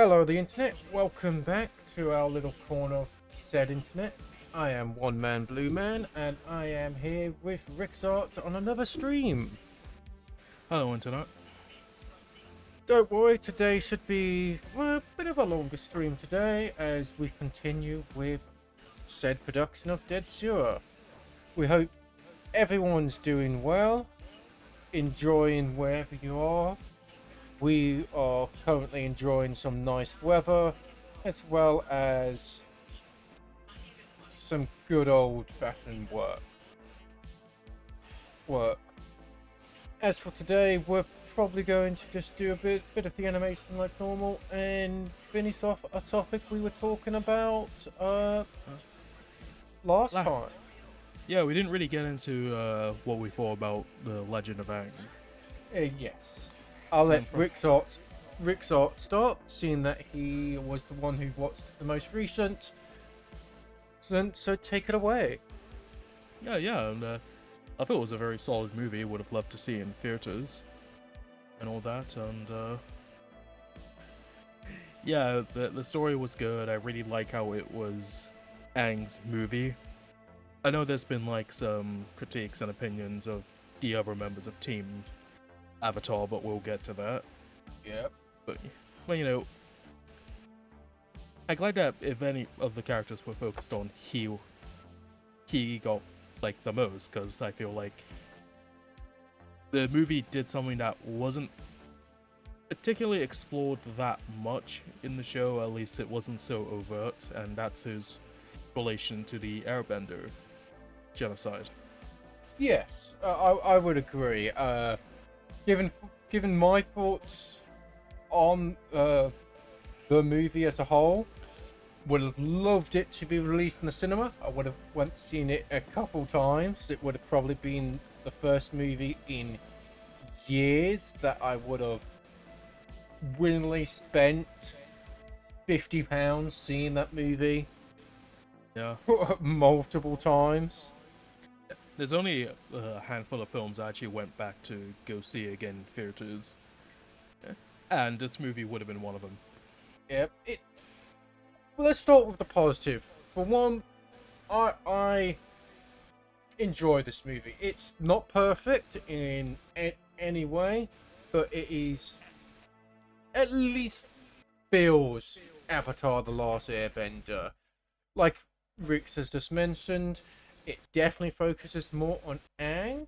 Hello, the internet. Welcome back to our little corner of said internet. I am OneManBluMan, and I am here with Rixart on another stream. Hello, Internet. Don't worry, today should be a bit of a longer stream today as we continue with said production of Dædscúa. We hope everyone's doing well, enjoying wherever you are. We are currently enjoying some nice weather, as well as some good old-fashioned work. As for today, we're probably going to just do a bit of the animation like normal and finish off a topic we were talking about last time. Yeah, we didn't really get into what we thought about the Legend of Aang. Yes. I'll let Rixart start, seeing that he was the one who watched the most recent. So take it away. Yeah, and I thought it was a very solid movie. Would have loved to see it in theaters and all that. And yeah, the story was good. I really like how it was Aang's movie. I know there's been like some critiques and opinions of the other members of Team Avatar, but we'll get to that. Yep. But you know, I'm glad that if any of the characters were focused on, he got like the most, because I feel like the movie did something that wasn't particularly explored that much in the show. At least it wasn't so overt, and that's his relation to the Airbender genocide. Yes, I would agree. Given my thoughts on the movie as a whole, would have loved it to be released in the cinema. I would have went to seen it a couple times. It would have probably been the first movie in years that I would have willingly spent £50 seeing that movie. Yeah. Multiple times. There's only a handful of films I actually went back to go see again in theaters, and this movie would have been one of them. Yep. Well, let's start with the positive. For one, I enjoy this movie. It's not perfect in any way, but it is at least feels Avatar: The Last Airbender. Like Rix has just mentioned, it definitely focuses more on Aang,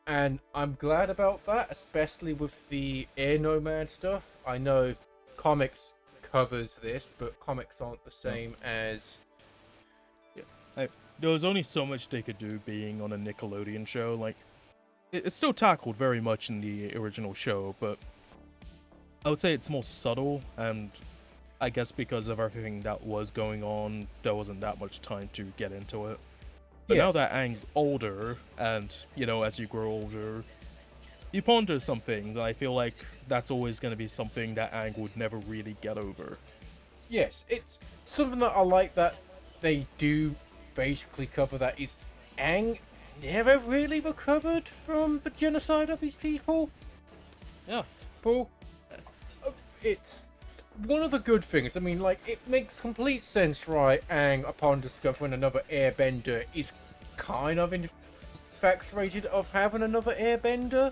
and I'm glad about that, especially with the air nomad stuff. I know comics covers this, but comics aren't the same as... Yeah, there was only so much they could do being on a Nickelodeon show. Like, it's still tackled very much in the original show, but I would say it's more subtle, and I guess because of everything that was going on, there wasn't that much time to get into it. But Yeah. now that Aang's older, and, you know, as you grow older, you ponder some things, and I feel like that's always going to be something that Aang would never really get over. Yes, it's something that I like that they do basically cover. That is, Aang never really recovered from the genocide of his people. Yeah. But it's one of the good things. I mean, like, it makes complete sense, right? Aang, upon discovering another airbender, is kind of infatuated of having another airbender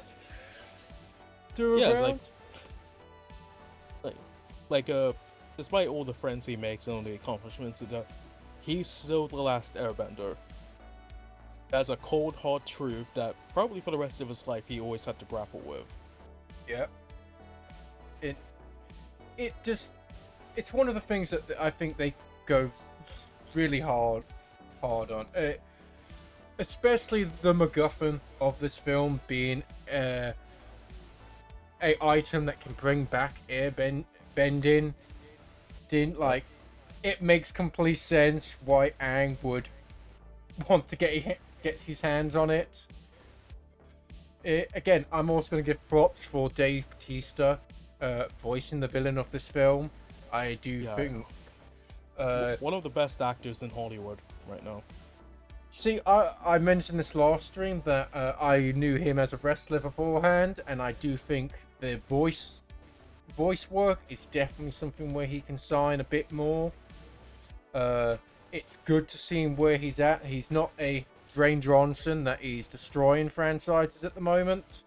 do Yeah, around. It's despite all the friends he makes and all the accomplishments and that, he's still the last airbender. That's a cold, hard truth that probably for the rest of his life he always had to grapple with. Yeah. It's one of the things that I think they go really hard on. Especially the MacGuffin of this film being a item that can bring back bending. Like, it makes complete sense why Aang would want to get his hands on it. Again, I'm also going to give props for Dave Bautista voicing the villain of this film. I do think one of the best actors in Hollywood right now. See, I mentioned this last stream that I knew him as a wrestler beforehand, and I do think the voice voice work is definitely something where he can shine a bit more. It's good to see him where he's at. He's not a Dwayne Johnson that is destroying franchises at the moment.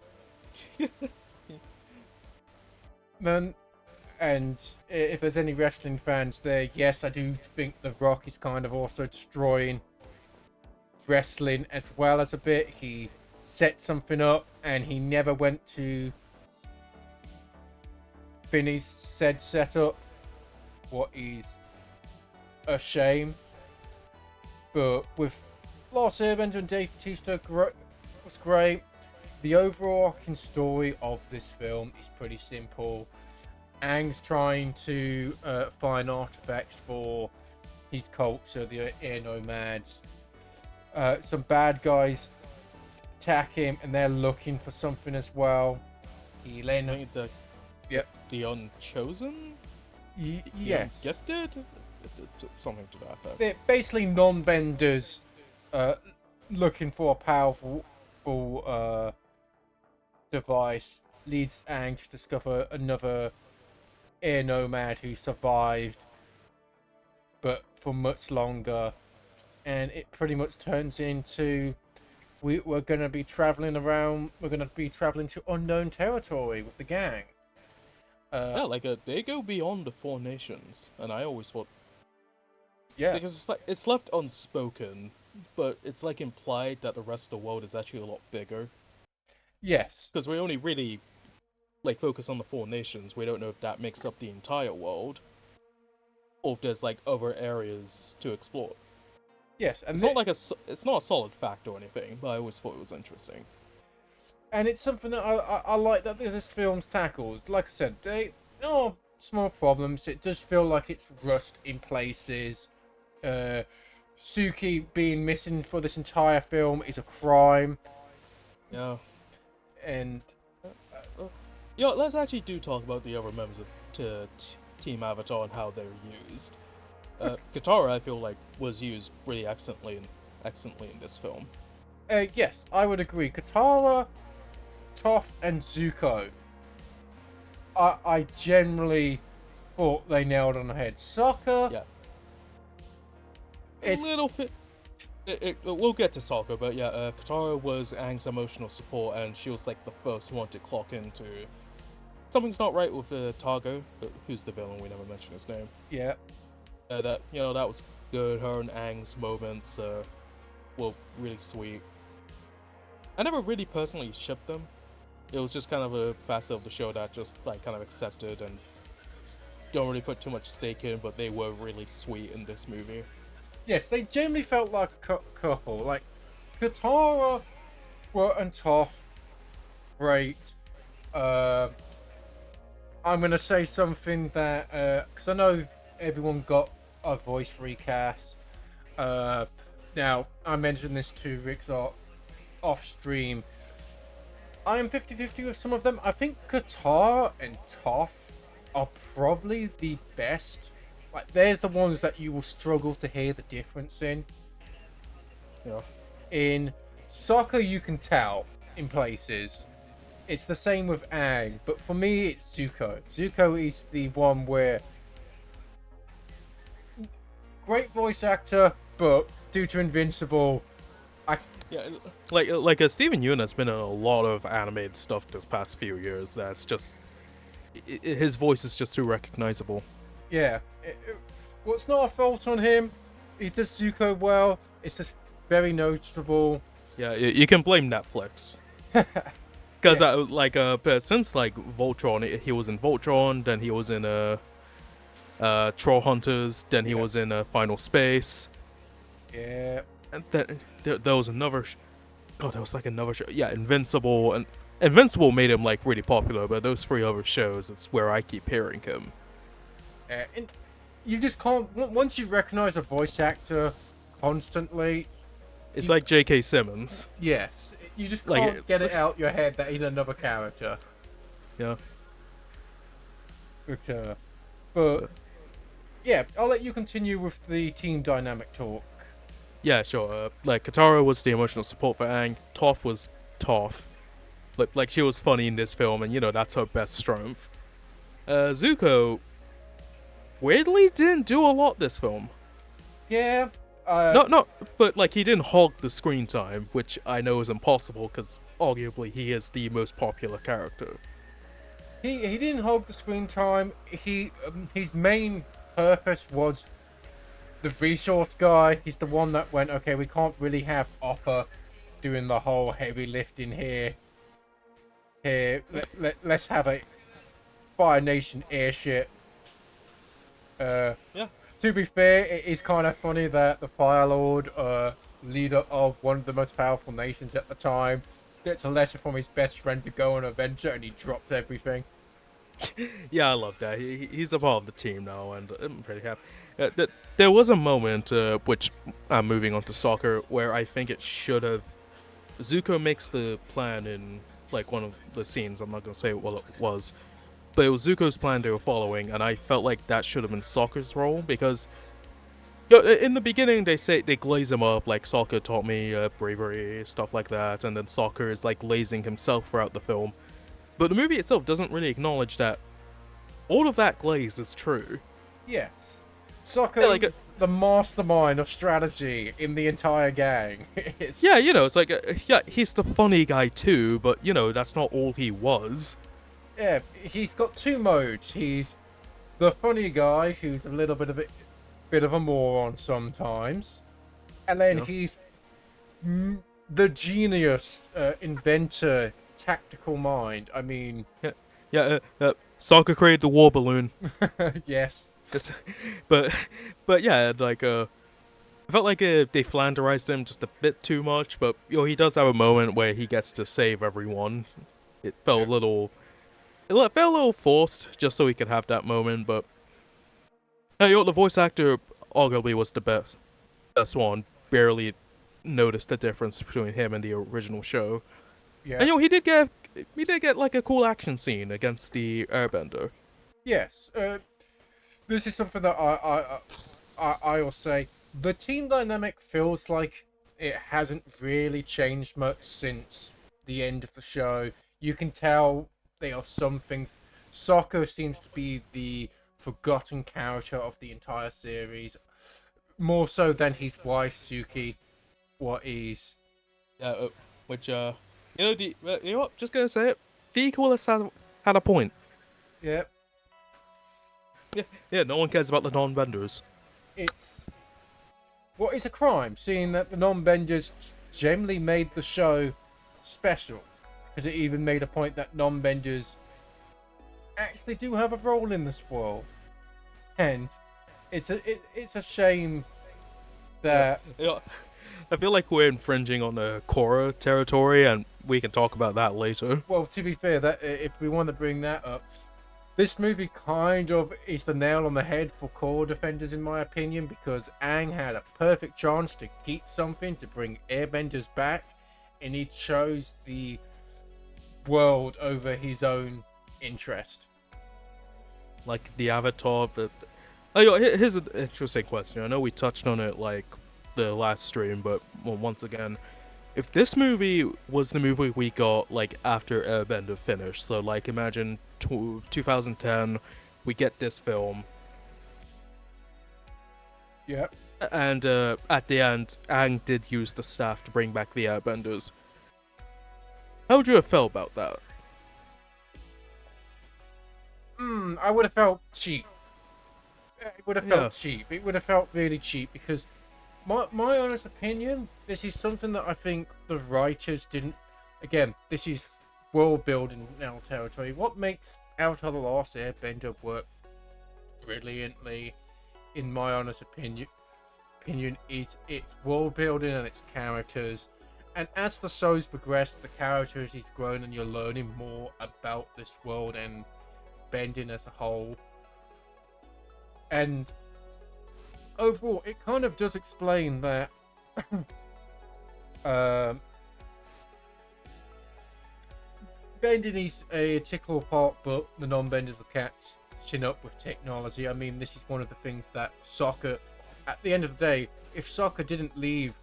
And if there's any wrestling fans there, yes, I do think The Rock is kind of also destroying wrestling as well as a bit. He set something up and he never went to finish said setup, what is a shame. But with Lars Airbender and Dave Bautista was great. The overarching story of this film is pretty simple. Aang's trying to find artifacts for his culture, the air nomads. Some bad guys attack him, and they're looking for something as well. He then the Unchosen? Yes. Gifted? Something to that effect. They're basically non-benders looking for a powerful device. Leads Aang to discover another air nomad who survived, but for much longer. And it pretty much turns into we're going to be traveling around. We're going to be traveling to unknown territory with the gang. They go beyond the Four Nations, and I always thought, because it's left unspoken, but it's like implied that the rest of the world is actually a lot bigger. Yes, because we only really focus on the Four Nations. We don't know if that makes up the entire world, or if there's other areas to explore. Yes, and it's not a solid fact or anything, but I always thought it was interesting. And it's something that I like that this film's tackled. Like I said, they small problems. It does feel like it's rushed in places. Suki being missing for this entire film is a crime. Yeah. And let's actually talk about the other members of Team Avatar and how they're used. Katara, I feel was used really excellently in this film. Yes, I would agree. Katara, Toph, and Zuko. I generally thought they nailed on the head. Sokka. Yeah. It's a little bit. We'll get to Sokka, but Katara was Aang's emotional support, and she was the first one to clock into something's not right with Targo, who's the villain. We never mentioned his name. Yeah. That was good. Her and Aang's moments were really sweet. I never really personally shipped them. It was just kind of a facet of the show that just kind of accepted and don't really put too much stake in, but they were really sweet in this movie. Yes, they generally felt like a couple. Katara and Toph, great. I'm gonna say something that because I know everyone got a voice recast. Now I mentioned this to Rixart off stream. I am 50-50 with some of them. I think Katara and Toph are probably the best. There's the ones that you will struggle to hear the difference in. Yeah. In Sokka, you can tell in places. It's the same with Aang, but for me, it's Zuko. Zuko is the one where great voice actor, but due to Invincible, Steven Yeun has been in a lot of animated stuff this past few years. That's just his voice is just too recognizable. Yeah, what's not a fault on him. He does Zuko well. It's just very noticeable. Yeah, you can blame Netflix. Because since Voltron, he was in Voltron, then he was in Troll Hunters, then he was in Final Space. Yeah. And then there was another. There was another show. Yeah, Invincible, and Invincible made him really popular. But those three other shows, it's where I keep hearing him. And you just can't. Once you recognize a voice actor constantly, it's like J.K. Simmons. Yes, you just can't get it out your head that he's another character. Yeah. But yeah, I'll let you continue with the team dynamic talk. Yeah, sure. Katara was the emotional support for Aang. Toph was Toph. She was funny in this film, and that's her best strength. Zuko weirdly didn't do a lot this film. Yeah. Not, but like he didn't hog the screen time, which I know is impossible because arguably he is the most popular character. He didn't hog the screen time. His main purpose was the resource guy. He's the one that went, okay, we can't really have Oppa doing the whole heavy lifting here. Let's have a Fire Nation airship. Yeah. To be fair, it is kind of funny that the Fire Lord, leader of one of the most powerful nations at the time, gets a letter from his best friend to go on an adventure, and he drops everything. Yeah, I love that. He's a part of the team now, and I'm pretty happy. There was a moment, which I'm moving on to soccer, where I think it should have. Zuko makes the plan in like one of the scenes. I'm not gonna say what it was, but it was Zuko's plan they were following, and I felt like that should have been Sokka's role because in the beginning they glaze him up like Sokka taught me bravery, stuff like that, and then Sokka is like glazing himself throughout the film. But the movie itself doesn't really acknowledge that all of that glaze is true. Yes. Sokka Yeah, like is the mastermind of strategy in the entire gang. yeah, it's like yeah, he's the funny guy too, but that's not all he was. Yeah, he's got two modes. He's the funny guy who's a little bit of a moron sometimes, and then Yeah. he's the genius, inventor, tactical mind. I mean, Sokka created the war balloon. yes. but yeah, like I felt like they flanderized him just a bit too much, but he does have a moment where he gets to save everyone. It felt a little forced just so he could have that moment, but the voice actor arguably was the best one. Barely noticed the difference between him and the original show. Yeah. And he did get like a cool action scene against the Airbender. Yes. This is something that I will say. The team dynamic feels like it hasn't really changed much since the end of the show. You can tell there are some things. Sokka seems to be the forgotten character of the entire series, more so than his wife Suki. What is? Yeah, which you know what? Just gonna say it. The Equalists had a point. Yep. Yeah. No one cares about the non-benders. It's what is a crime, seeing that the non-benders generally made the show special, because it even made a point that non-benders actually do have a role in this world, and it's a shame that Yeah. I feel like we're infringing on the Korra territory, and we can talk about that later. well, to be fair, that if we want to bring that up, this movie kind of is the nail on the head for core defenders, in my opinion, because Aang had a perfect chance to keep something to bring airbenders back, and he chose the world over his own interest. Like the Avatar, but here's an interesting question. I know we touched on it like the last stream, but once again, if this movie was the movie we got like after Airbender finished, so like imagine 2010, we get this film, Yep. and at the end, Aang did use the staff to bring back the Airbenders. How would you have felt about that? I would have felt cheap. It would have felt cheap. It would have felt really cheap, because my honest opinion, this is something that I think the writers didn't. Again, this is world building now territory. What makes Avatar: The Last Airbender work brilliantly, in my honest opinion, is its world building and its characters. And as the shows progress, the characters is grown, and you're learning more about this world and bending as a whole. And overall, it kind of does explain that bending is a tickle part, but the non-benders will catching up with technology. I mean, this is one of the things that Sokka, at the end of the day, if Sokka didn't leave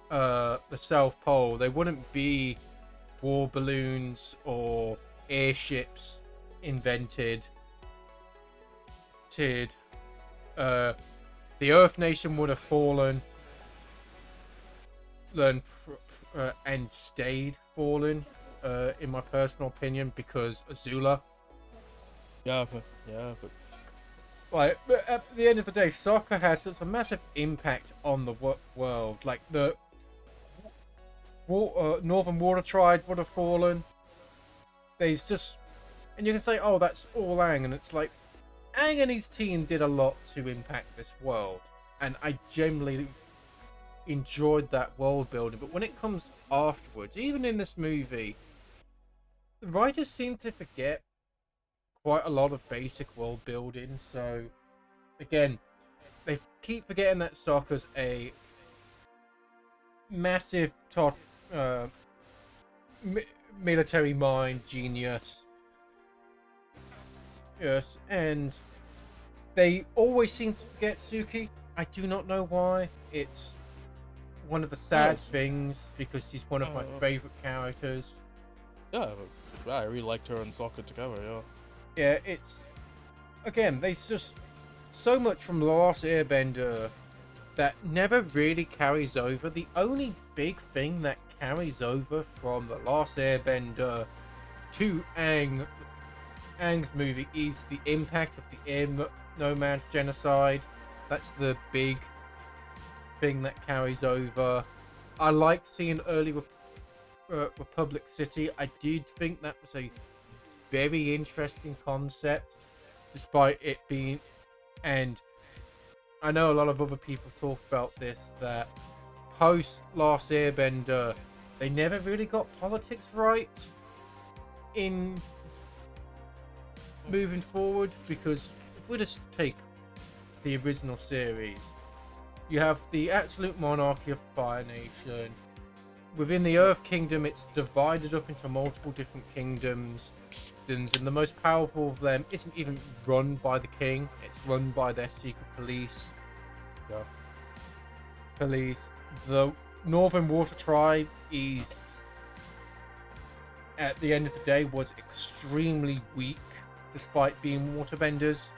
the South Pole, there wouldn't be war balloons or airships invented. wanted the Earth Nation would have fallen, and stayed fallen, in my personal opinion, because Azula. But Like, but at the end of the day, soccer had such a massive impact on the world. Like, the Northern Water Tribe would have fallen. There's just... And you can say, oh, that's all Aang. And it's like, Aang and his team did a lot to impact this world. And I generally enjoyed that world building. But when it comes afterwards, even in this movie, the writers seem to forget quite a lot of basic world building. So again, they keep forgetting that Sokka's a massive military mind genius. Yes, and they always seem to forget Suki. I do not know why. It's one of the sad things, because she's one of my favorite characters. Yeah, I really liked her and Sokka together. Yeah, it's... Again, there's just so much from The Last Airbender that never really carries over. The only big thing that carries over from The Last Airbender to Aang's movie is the impact of the Air Nomads genocide. That's the big thing that carries over. I like seeing early Republic City. I did think that was a very interesting concept, despite it being... And I know a lot of other people talk about this, that post Last Airbender, they never really got politics right in moving forward, because if we just take the original series, you have the absolute monarchy of Fire Nation. Within the Earth Kingdom, it's divided up into multiple different kingdoms, and the most powerful of them isn't even run by the king, it's run by their secret police. The Northern Water Tribe is, at the end of the day, was extremely weak, despite being waterbenders.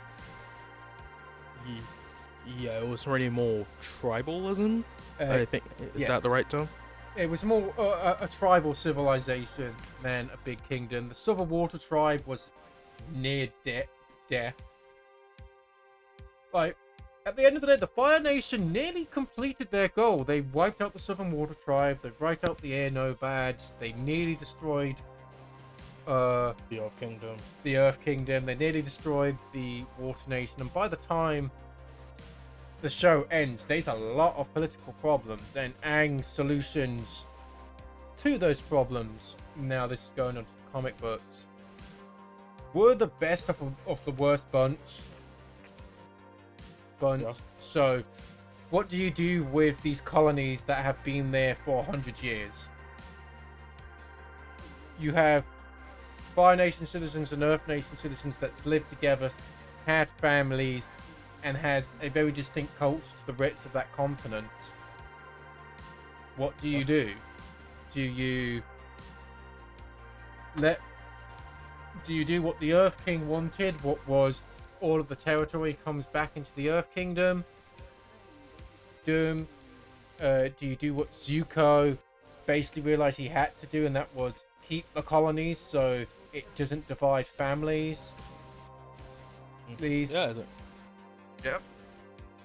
Yeah, it was really more tribalism, I think. Is that the right term? It was more a tribal civilization than a big kingdom. The Southern Water Tribe was near death. Like, at the end of the day, the Fire Nation nearly completed their goal. They wiped out the Southern Water Tribe, they wiped out the Air Nomads, they nearly destroyed the Earth Kingdom. They nearly destroyed the Water Nation, and by the time the show ends, there's a lot of political problems, and Aang's solutions to those problems, now this is going on to the comic books, were the best of the worst bunch. Yeah. So what do you do with these colonies that have been there for 100 years? You have Fire Nation citizens and Earth Nation citizens that's lived together, had families, and has a very distinct culture to the rest of that continent. What do you do? Do you do what the Earth King wanted? What was all of the territory comes back into the Earth Kingdom? Do you do what Zuko basically realized he had to do, and that was keep the colonies so it doesn't divide families? These... Yeah. Yep.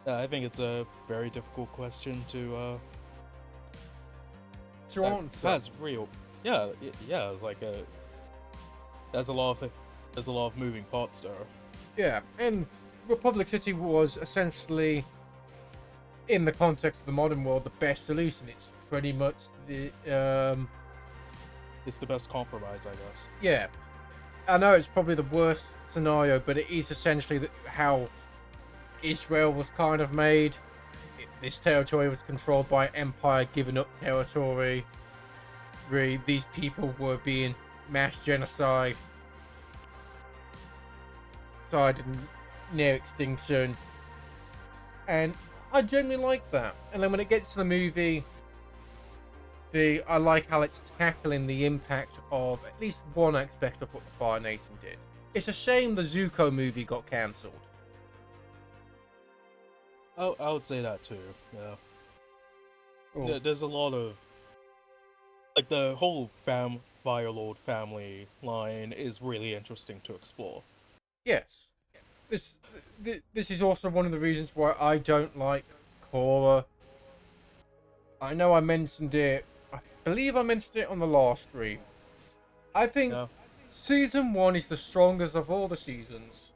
I think it's a very difficult question to answer. That's real. Yeah. Like there's a lot of moving parts there. Yeah, and Republic City was essentially, in the context of the modern world, the best solution. It's pretty much the It's the best compromise, I guess. Yeah, I know it's probably the worst scenario, but it is essentially how Israel was kind of made. This territory was controlled by Empire, giving up territory. Really, these people were being mass genocide, near extinction, and I genuinely like that. And then when it gets to the movie, I like how it's tackling the impact of at least one aspect of what the Fire Nation did. It's a shame the Zuko movie got cancelled. I would say that too. Yeah. Oh, There's a lot of like the whole Firelord family line is really interesting to explore. yes. This this is also one of the reasons why I don't like Korra. I know I mentioned it. I believe I mentioned it on the last stream. I think Yeah. season 1 is the strongest of all the seasons,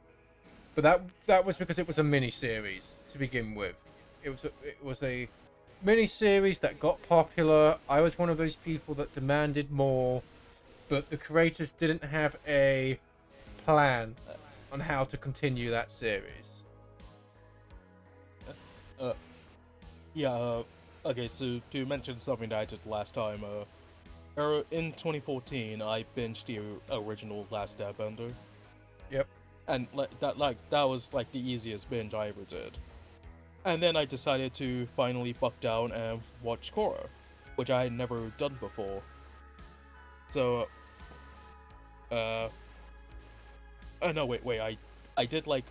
but that was because it was a mini series to begin with. It was a mini series that got popular. I was one of those people that demanded more, but the creators didn't have a plan on how to continue that series. Uh, yeah. Okay. So to mention something that I did last time. In 2014, I binged the original Last Airbender, Yep. and that was like the easiest binge I ever did. And then I decided to finally buck down and watch Korra, which I had never done before. So, no, wait, I did like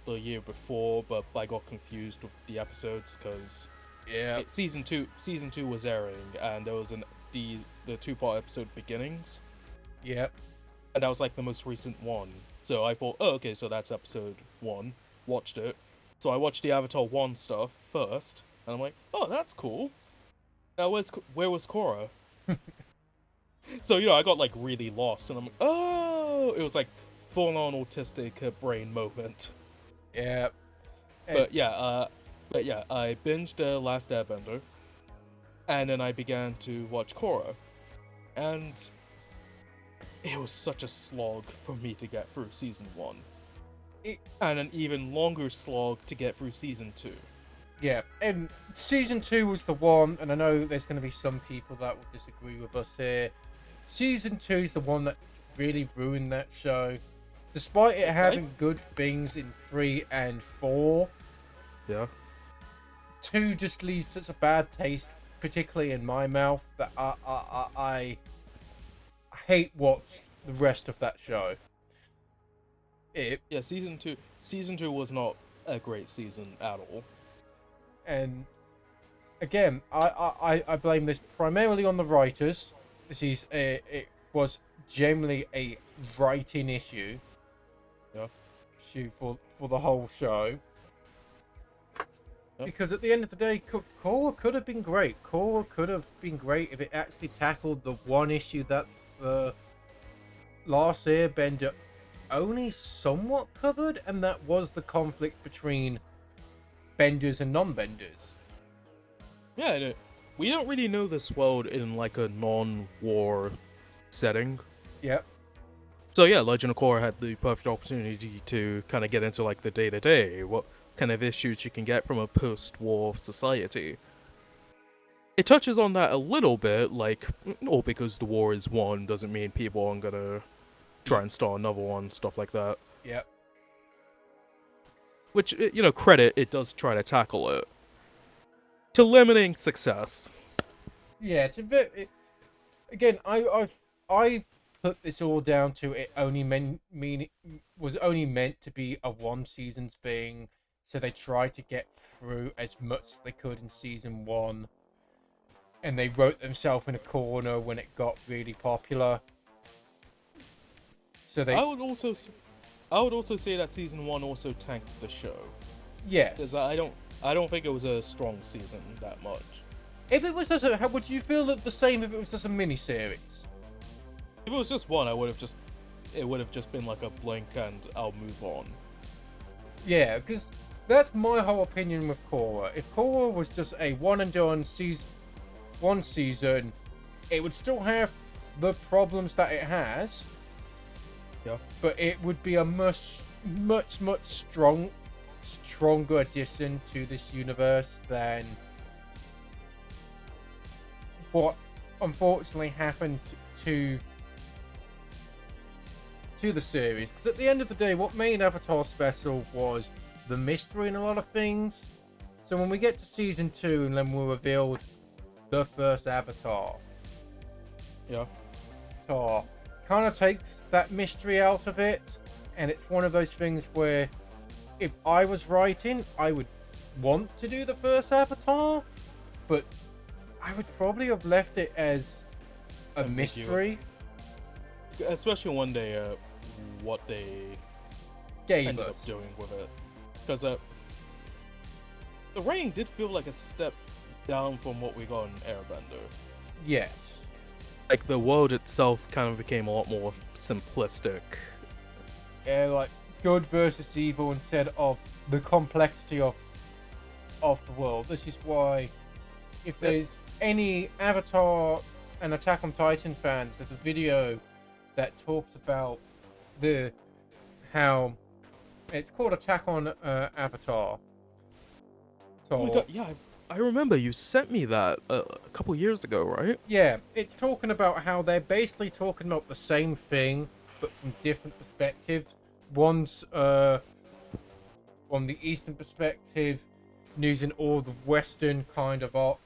the year before, but I got confused with the episodes because Yeah. season two was airing, and there was the 2-part episode beginnings, Yep. and that was like the most recent one. So I thought, oh, okay, so that's episode 1. Watched it. So I watched the Avatar 1 stuff first, and I'm like, oh, that's cool. Now where was Korra? So I got like really lost, and I'm like, oh, it was like full-on autistic brain moment. Yep. But yeah, I binged the Last Airbender, and then I began to watch Korra, and it was such a slog for me to get through season 1, and an even longer slog to get through season 2. Yeah, and season 2 was the one, and I know there's going to be some people that will disagree with us here. Season 2 is the one that really ruined that show. Despite it having good things in 3 and 4, Yeah. 2 just leaves such a bad taste, particularly in my mouth, that I hate watch the rest of that show. Yeah, season two was not a great season at all. And again, I blame this primarily on the writers. It was generally a writing issue. Yeah. Issue for the whole show. Yep. Because at the end of the day, Korra could have been great. Korra could have been great if it actually tackled the one issue that the Last Airbender only somewhat covered, and that was the conflict between benders and non-benders. Yeah, we don't really know this world in like a non-war setting. Yep. So yeah, Legend of Korra had the perfect opportunity to kind of get into like the day-to-day, what kind of issues you can get from a post-war society. It touches on that a little bit, like, all because the war is won doesn't mean people aren't gonna try and start another one, stuff like that. Yep. Which, credit, it does try to tackle it. To limiting success. Yeah, again, I put this all down to it was only meant to be a one season thing, so they tried to get through as much as they could in season 1, and they wrote themselves in a corner when it got really popular. So I would also say that season 1 also tanked the show. yes, Because I don't think it was a strong season that much. if it was just how would you feel the same if it was just a mini series? If it was just one, it would have just been like a blink and I'll move on. Yeah, because that's my whole opinion with Korra. If Korra was just a one and done one season, it would still have the problems that it has. Yeah. But it would be a much stronger addition to this universe than what unfortunately happened to the series. Because at the end of the day, what made Avatar special was the mystery in a lot of things. So when we get to season 2 and then we're revealed the first Avatar, Yeah. kind of takes that mystery out of it, and it's one of those things where if I was writing, I would want to do the first Avatar, but I would probably have left it as a mystery. Especially one day, what they Gave ended us. up doing with it. Because the writing did feel like a step down from what we got in Airbender. Yes. Like, the world itself kind of became a lot more simplistic. Yeah, like good versus evil instead of the complexity of the world. This is why, if there's any Avatar and Attack on Titan fans, there's a video that talks about how it's called Attack on Avatar. So, Oh my god, yeah, I remember you sent me that a couple years ago, right? yeah, it's talking about how they're basically talking about the same thing, but from different perspectives. One's from the Eastern perspective, using all the Western kind of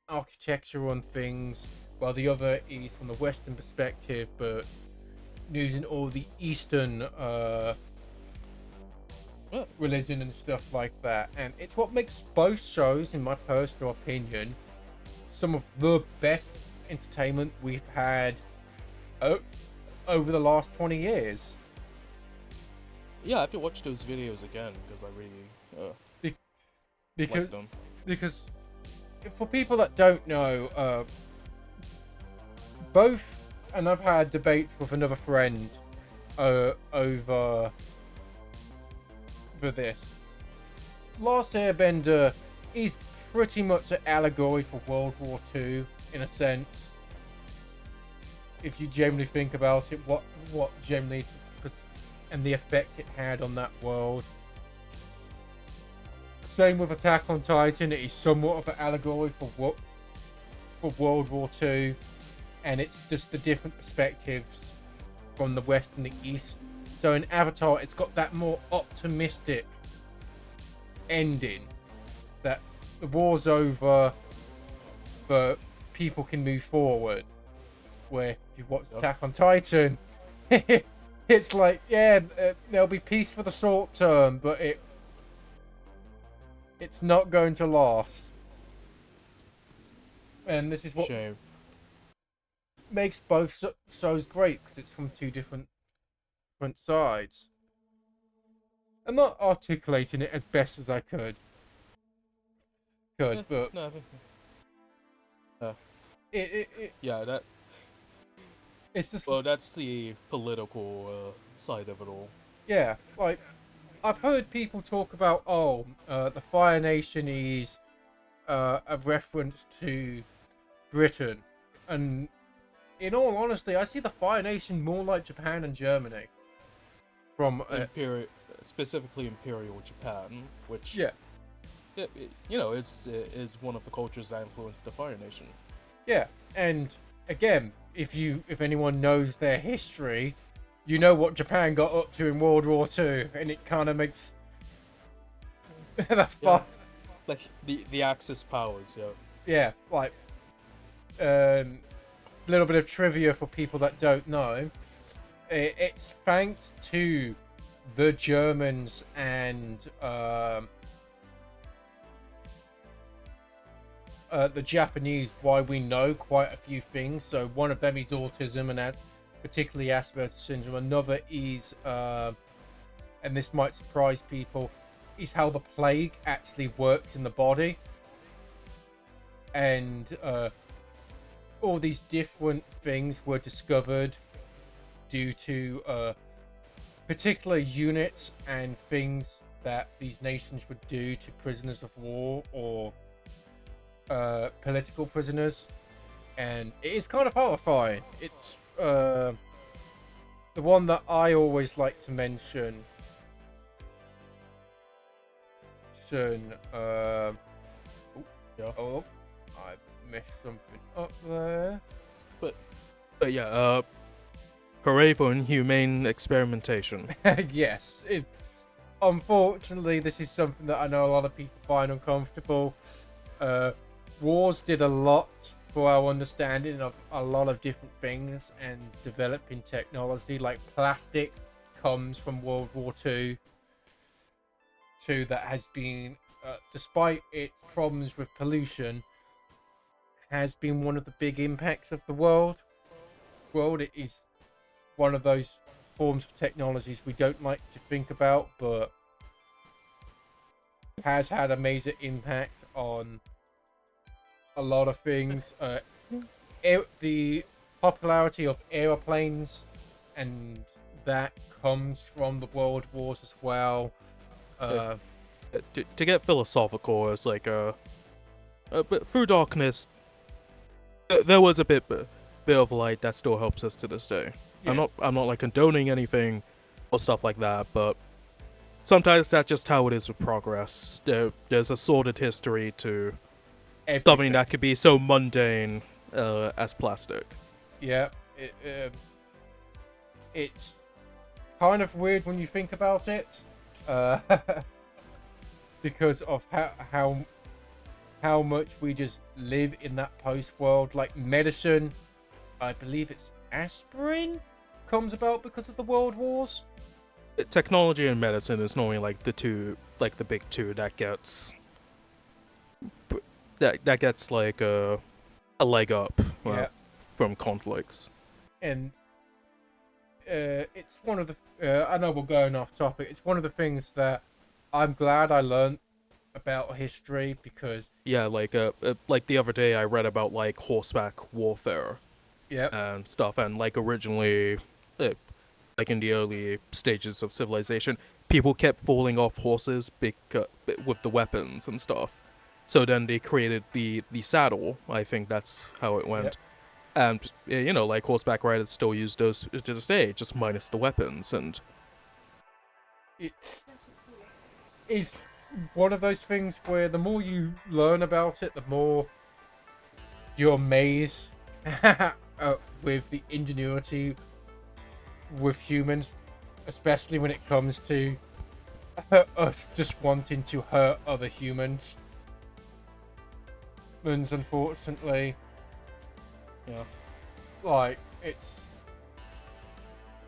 architecture and things, while the other is from the Western perspective, but using all the Eastern religion and stuff like that. And it's what makes both shows, in my personal opinion, some of the best entertainment we've had over the last 20 years. Yeah, I have to watch those videos again because I really like them. Because for people that don't know, both, and I've had debates with another friend over for this. Last Airbender is pretty much an allegory for World War II, in a sense. If you generally think about it, what generally and the effect it had on that world. Same with Attack on Titan, it is somewhat of an allegory for World War II, and it's just the different perspectives from the West and the East. So in Avatar, it's got that more optimistic ending, that the war's over, but people can move forward. Where if you watch Attack on Titan, it's like, yeah, there'll be peace for the short term, but it's not going to last. And this is what makes both shows great, because it's from two different sides. I'm not articulating it as best as I could, but no, yeah, that. It's just, well, that's the political side of it all. Yeah, like I've heard people talk about, the Fire Nation is a reference to Britain, and in all honesty, I see the Fire Nation more like Japan and Germany. From specifically Imperial Japan, which is one of the cultures that influenced the Fire Nation. Yeah, and again, if anyone knows their history, you know what Japan got up to in World War II, and it kind of makes like the Axis powers, yeah, like little bit of trivia for people that don't know. It's thanks to the Germans and the Japanese why we know quite a few things. So one of them is autism, and particularly Asperger's syndrome. Another is, and this might surprise people, is how the plague actually works in the body. And all these different things were discovered due to particular units and things that these nations would do to prisoners of war or political prisoners, and it is kind of horrifying. It's the one that I always like to mention. Oh, I messed something up there. But yeah, hooray for inhumane experimentation. Yes, unfortunately, this is something that I know a lot of people find uncomfortable. Wars did a lot for our understanding of a lot of different things and developing technology, like plastic comes from World War II that has been despite its problems with pollution, has been one of the big impacts of the world. It is one of those forms of technologies we don't like to think about, but has had a major impact on a lot of things. The popularity of aeroplanes, and that comes from the World Wars as well. To get philosophical, it's like but through darkness, there was a bit of light that still helps us to this day. Yeah. I'm not like condoning anything or stuff like that, but sometimes that's just how it is with progress. There's a sordid history to something that could be so mundane as plastic. Yeah, it's kind of weird when you think about it, because of how much we just live in that post world. Like medicine, I believe it's aspirin, comes about because of the World Wars. Technology and medicine is normally like the big two that gets like a leg up from conflicts. And it's one of the I know we're going off topic. It's one of the things that I'm glad I learned about history, because like the other day I read about like horseback warfare and stuff, and like originally like in the early stages of civilization, people kept falling off horses with the weapons and stuff. So then they created the saddle. I think that's how it went. And like horseback riders still use those to this day, just minus the weapons. And it's one of those things where the more you learn about it, the more you're amazed with the ingenuity with humans, especially when it comes to us just wanting to hurt other humans. And unfortunately, like, it's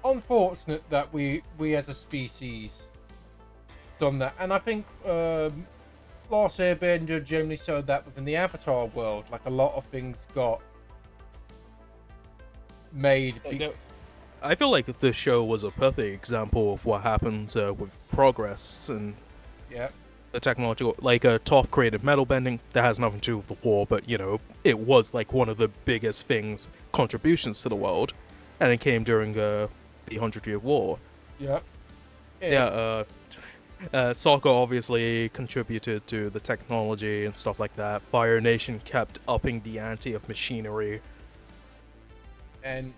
unfortunate that we as a species done that. And I think Last Airbender generally showed that within the Avatar world. Like, a lot of things got made. I feel like the show was a perfect example of what happens with progress and the technological. Like, Toph created metal bending. That has nothing to do with the war, but it was like one of the biggest contributions to the world, and it came during the 100-Year War. Sokka obviously contributed to the technology and stuff like that. Fire Nation kept upping the ante of machinery. And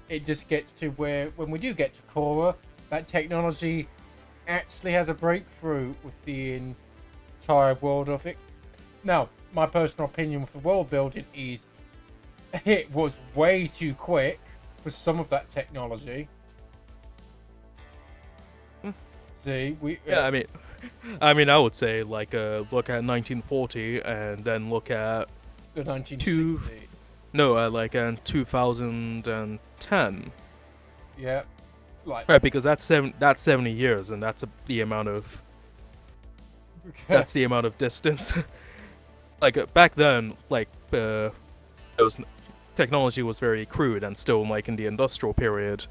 it just gets to where, when we do get to Korra, that technology actually has a breakthrough with the entire world of it. Now, my personal opinion with the world building is it was way too quick for some of that technology. See, I mean, I would say like look at 1940 and then look at the 1960s. Like in 2010. Yeah, like right, because that's 70 years, and that's the amount of distance. Like back then, like technology was very crude and still like in the industrial period.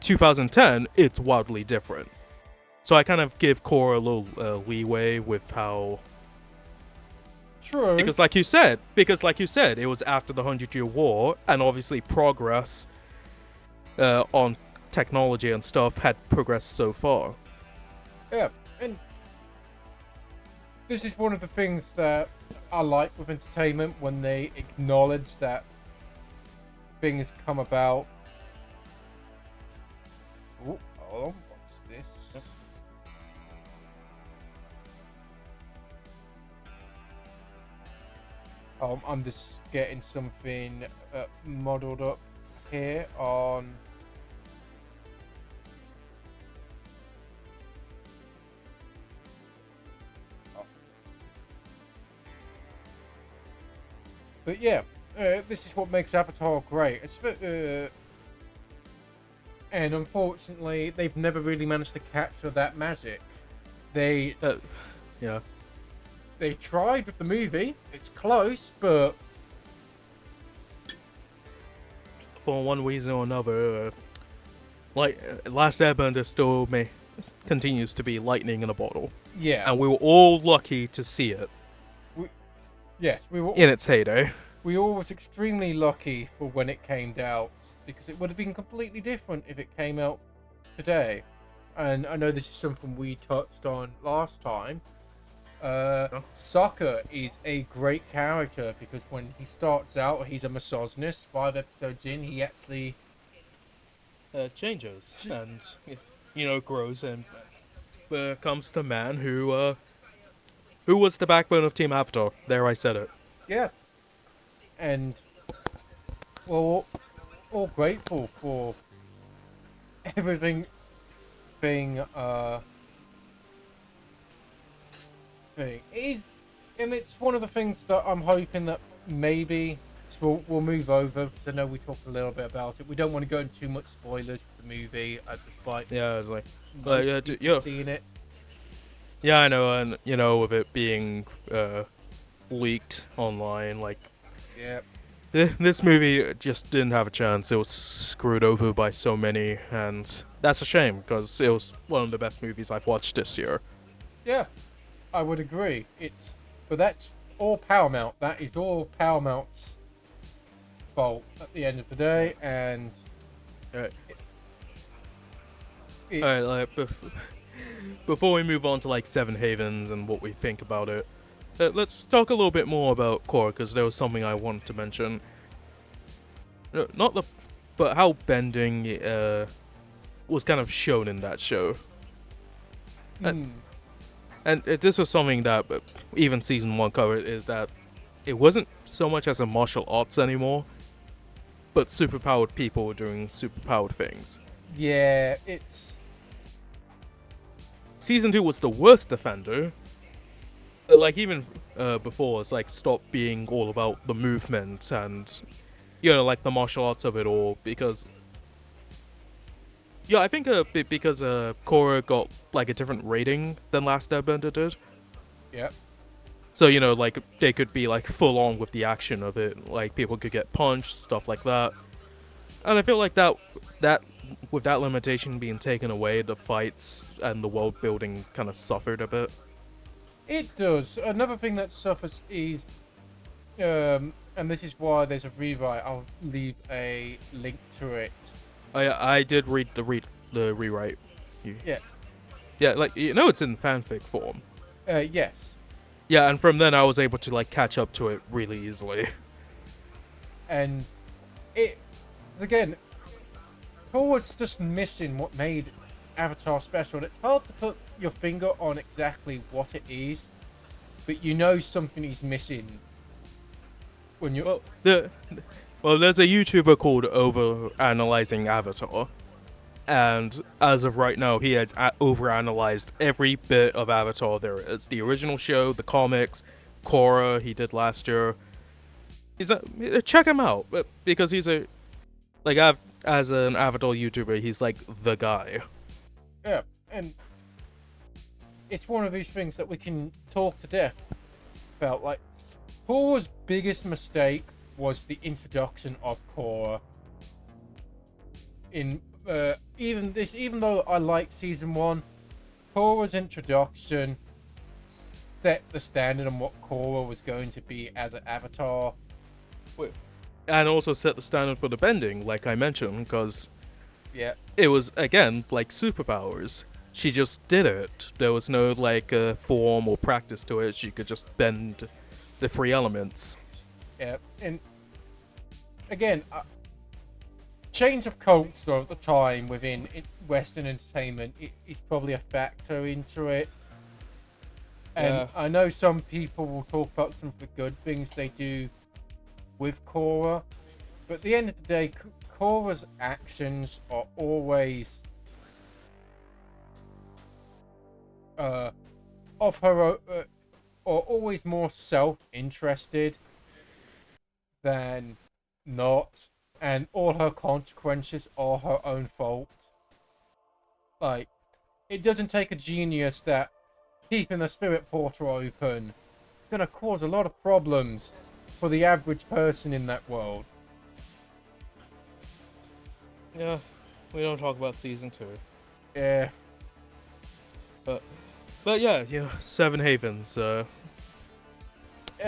2010, it's wildly different. So I kind of give Korra a little leeway with how. True. Because like you said, it was after the 100-Year War, and obviously progress on technology and stuff had progressed so far. Yeah, and this is one of the things that I like with entertainment, when they acknowledge that things come about. Oh, hold on, what's this? I'm just getting something modeled up here on. But yeah, this is what makes Avatar great. And unfortunately, they've never really managed to capture that magic. Yeah. They tried with the movie. It's close, but For one reason or another, Last Airbender still continues to be lightning in a bottle, yeah. and we were all lucky to see it Yes, in its heyday. we all was extremely lucky for when it came out, because it would have been completely different if it came out today. And I know this is something we touched on last time. Sokka is a great character because when he starts out, he's a misogynist. 5 episodes in, he actually Changes and grows and becomes the man who was the backbone of Team Avatar. There, I said it. yeah, and we're all grateful for everything being thing. And it's one of the things that I'm hoping that maybe we'll move over, because I know we talked a little bit about it. We don't want to go into too much spoilers for the movie, despite Yeah, it's like, most people seeing it. Yeah, I know, and with it being leaked online, like Yeah, this movie just didn't have a chance. It was screwed over by so many, and that's a shame because it was one of the best movies I've watched this year. yeah, I would agree. But that's all Paramount. That is all Paramount's fault at the end of the day, and Alright. Alright, before we move on to like Seven Havens and what we think about it, let's talk a little bit more about Korra, because there was something I wanted to mention. But how bending was kind of shown in that show. And this was something that even season 1 covered, is that it wasn't so much as a martial arts anymore, but superpowered people doing superpowered things. Yeah, Season 2 was the worst offender. Like, even before, it's like stopped being all about the movement and, like the martial arts of it all, because... Yeah, I think because Korra got like a different rating than Last Airbender did. yeah. So, like, they could be like full on with the action of it. Like, people could get punched, stuff like that. And I feel like that with that limitation being taken away, the fights and the world building kind of suffered a bit. It does. Another thing that suffers is, and this is why there's a rewrite. I'll leave a link to it. I did read the rewrite. Yeah. Yeah, like, it's in fanfic form. Yes. Yeah, and from then I was able to like catch up to it really easily. And again, Korra's just missing what made Avatar special. And it's hard to put your finger on exactly what it is, but something is missing when you. Well, there's a YouTuber called Over Analyzing Avatar, and as of right now, he has overanalyzed every bit of Avatar there is. The original show, the comics, Korra he did last year. Check him out, because he's as an Avatar YouTuber, he's like the guy. Yeah, and it's one of these things that we can talk to death about. Like, Korra's biggest mistake was the introduction of Korra. Even though I like season 1, Korra's introduction set the standard on what Korra was going to be as an avatar. And also set the standard for the bending, like I mentioned, because it was, again, like superpowers. She just did it. There was no like form or practice to it. She could just bend the 3 elements. Yeah, and again, change of culture at the time within Western entertainment is probably a factor into it. And I know some people will talk about some of the good things they do with Korra, but at the end of the day, Korra's actions are always of her are always more self-interested than not, and all her consequences are her own fault. Like, it doesn't take a genius that keeping the spirit portal open is going to cause a lot of problems for the average person in that world. Yeah, we don't talk about season 2. Yeah. But yeah, Seven Havens. Let's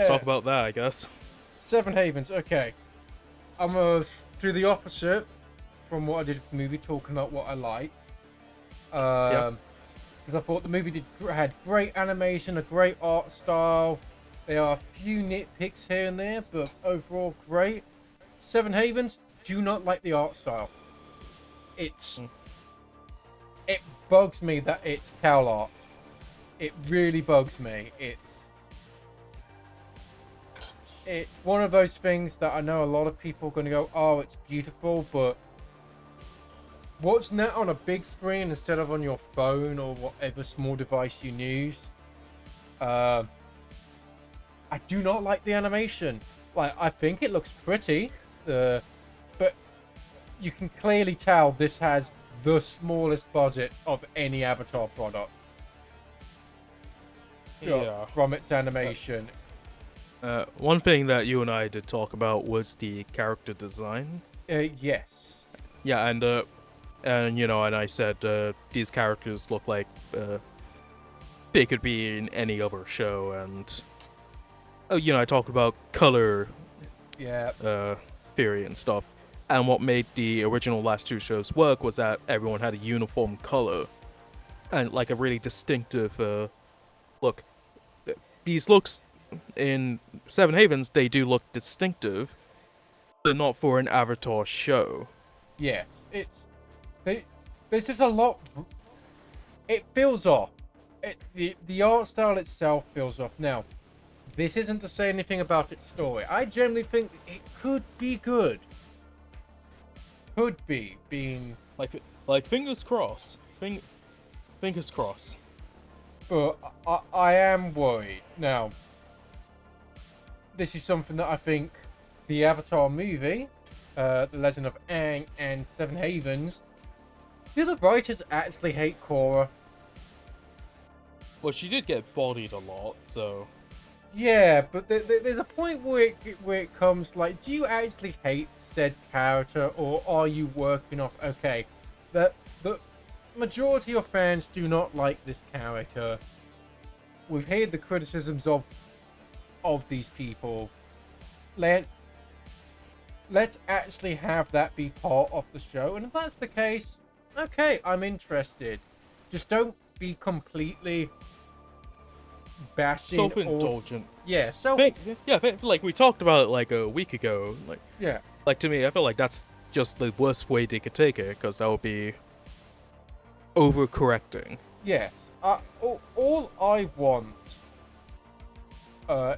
talk about that, I guess. Seven Havens, okay. I'm going to do the opposite from what I did with the movie, talking about what I liked. Because I thought the movie had great animation, a great art style. There are a few nitpicks here and there, but overall great. Seven Havens, do not like the art style. It bugs me that it's cowl art. It really bugs me. It's one of those things that I know a lot of people are going to go, oh, it's beautiful, but watching that on a big screen instead of on your phone or whatever small device you use, I do not like the animation. Like, I think it looks pretty, but you can clearly tell this has the smallest budget of any Avatar product. Yeah. From its animation. One thing that you and I did talk about was the character design. Yes. Yeah, and I said these characters look like they could be in any other show, and I talked about color theory and stuff. And what made the original last 2 shows work was that everyone had a uniform color and like a really distinctive look. These looks in Seven Havens, they do look distinctive, but not for an Avatar show. Yes, this is a lot. It feels off. The art style itself feels off. Now, this isn't to say anything about its story. I generally think it could be good. Could be being like fingers crossed. Fingers crossed. But I am worried. Now, this is something that I think the Avatar movie, The Legend of Aang and Seven Havens, do the writers actually hate Korra? Well, she did get bodied a lot, so... Yeah, but there's a point where it comes like, do you actually hate said character, or are you working off, okay, the majority of fans do not like this character. We've heard the criticisms of these people. Let's actually have that be part of the show, and if that's the case, okay, I'm interested. Just don't be completely bashing. Self-indulgent. Yeah, like we talked about it like a week ago. Like to me, I feel like that's just the worst way they could take it, because that would be overcorrecting. Yes. All I want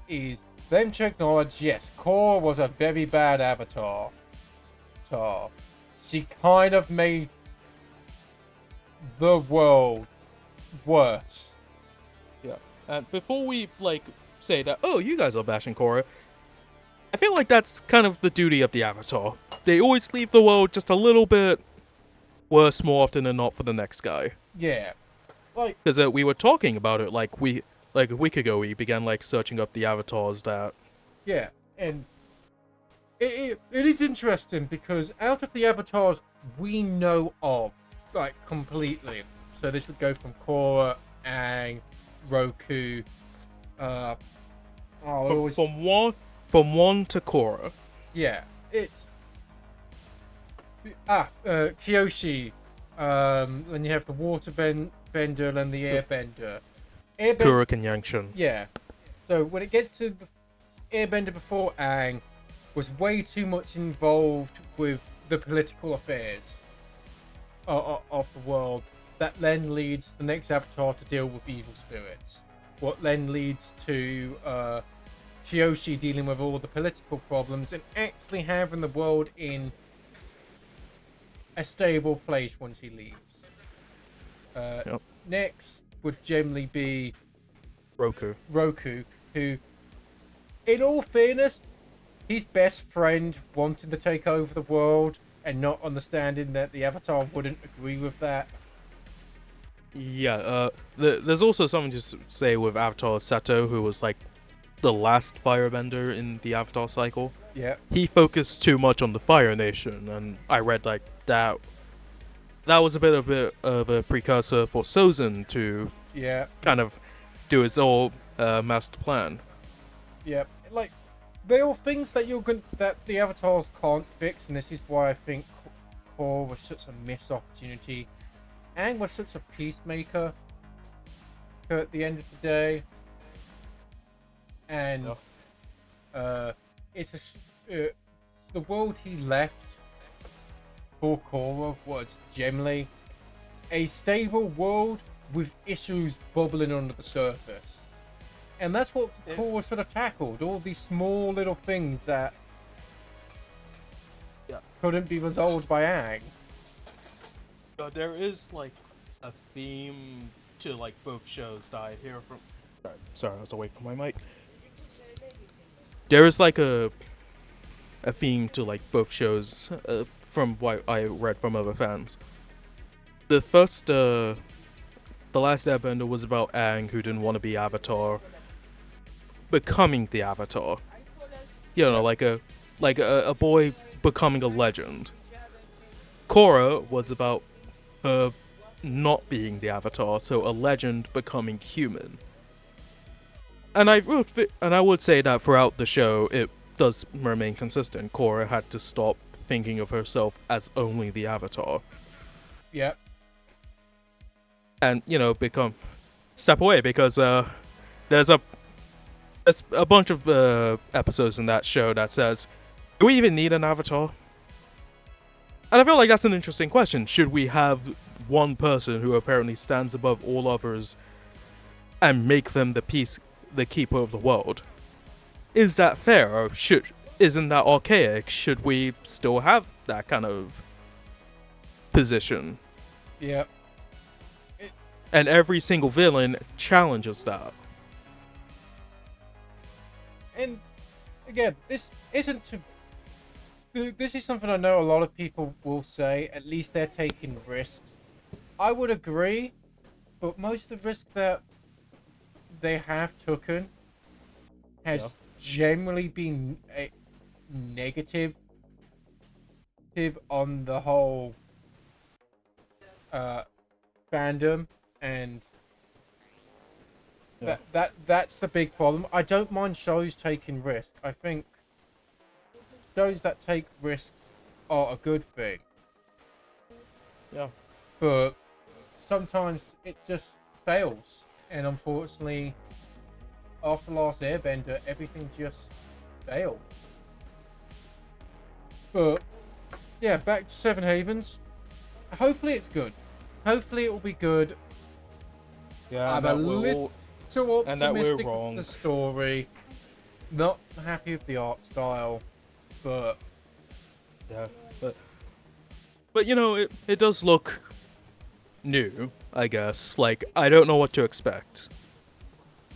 is them to acknowledge, yes, Korra was a very bad Avatar. She kind of made the world worse. Yeah. And before we say that, oh, you guys are bashing Korra, I feel like that's kind of the duty of the Avatar. They always leave the world just a little bit worse more often than not for the next guy. Yeah. Because we were talking about it like a week ago. We began searching up the avatars that. Yeah, and it is interesting because out of the avatars we know of, completely. So this would go from Korra, Aang, Roku. From one to Korra. Yeah, it's Kyoshi. Then you have the water bender and the airbender. Kuruk and Yangshan. Yeah. So when it gets to the airbender before Aang, was way too much involved with the political affairs of the world. That then leads the next avatar to deal with evil spirits. What then leads to Kyoshi dealing with all the political problems and actually having the world in a stable place once he leaves. Yep. Next would generally be Roku, who, in all fairness, his best friend wanted to take over the world and not understanding that the Avatar wouldn't agree with that. Yeah, there's also something to say with Avatar Seto, who was like the last firebender in the Avatar cycle. Yeah, He focused too much on the Fire Nation, and I read like that was a bit of a precursor for Sozin to yeah, kind of do his own master plan. yeah. Like, they are things that that the avatars can't fix, and this is why I think Core was such a missed opportunity, and was such a peacemaker at the end of the day. And it's the world he left for Korra was generally a stable world with issues bubbling under the surface. And that's what Korra sort of tackled. All these small little things that couldn't be resolved by Aang. There is like a theme to like both shows that I hear from. Sorry, I was away from my mic. There is like a theme to like both shows from what I read from other fans. The last Airbender was about Aang, who didn't want to be Avatar, becoming the Avatar. You know, like a boy becoming a legend. Korra was about her not being the Avatar, so a legend becoming human. And I would say that throughout the show, it does remain consistent. Korra had to stop thinking of herself as only the Avatar, Yep. and become step away because there's a there's a bunch of episodes in that show that says, do we even need an Avatar? And I feel like that's an interesting question. Should we have one person who apparently stands above all others and make them the keeper of the world? Is that fair, or isn't that archaic? Should we still have that kind of position? Yep. And every single villain challenges that. And again, this isn't to. This is something I know a lot of people will say. At least they're taking risks. I would agree, but most of the risks that they have taken has generally been a negative on the whole fandom, and that's the big problem. I don't mind shows taking risks. I think shows that take risks are a good thing. Yeah. But sometimes it just fails, and unfortunately, after Last Airbender, everything just failed. But yeah, back to Seven Havens. Hopefully it's good. Hopefully it will be good. Yeah, I'm a little optimistic wrong. with the story. Not happy with the art style, but yeah, but it does look new, I guess. Like, I don't know what to expect.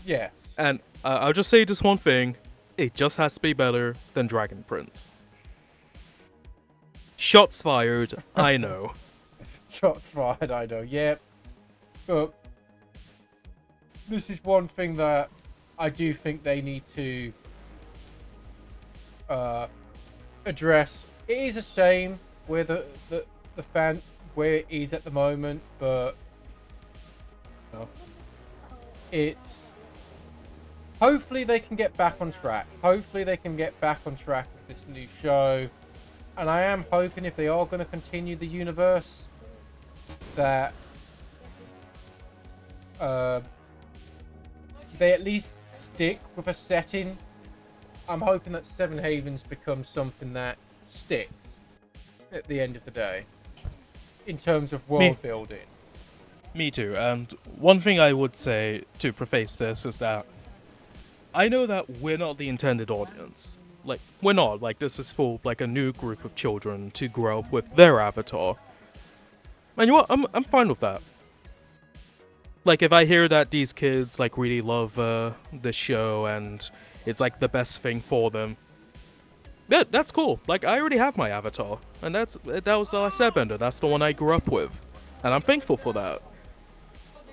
yes. And I'll just say this one thing: it just has to be better than Dragon Prince. Shots fired, I know. Shots fired, I know. Yep. But this is one thing that I do think they need to address. It is a shame where the fan where it is at the moment, but it's hopefully they can get back on track. Hopefully they can get back on track with this new show, and I am hoping if they are going to continue the universe that they at least stick with a setting. I'm hoping that Seven Havens becomes something that sticks at the end of the day in terms of world building. Me too. And one thing I would say to preface this is that I know that we're not the intended audience. Like, we're not. Like, this is for like a new group of children to grow up with their avatar. And you know what? I'm fine with that. Like, if I hear that these kids like really love the show and it's like the best thing for them, that's cool. Like, I already have my avatar, and that was the last Airbender. That's the one I grew up with, and I'm thankful for that.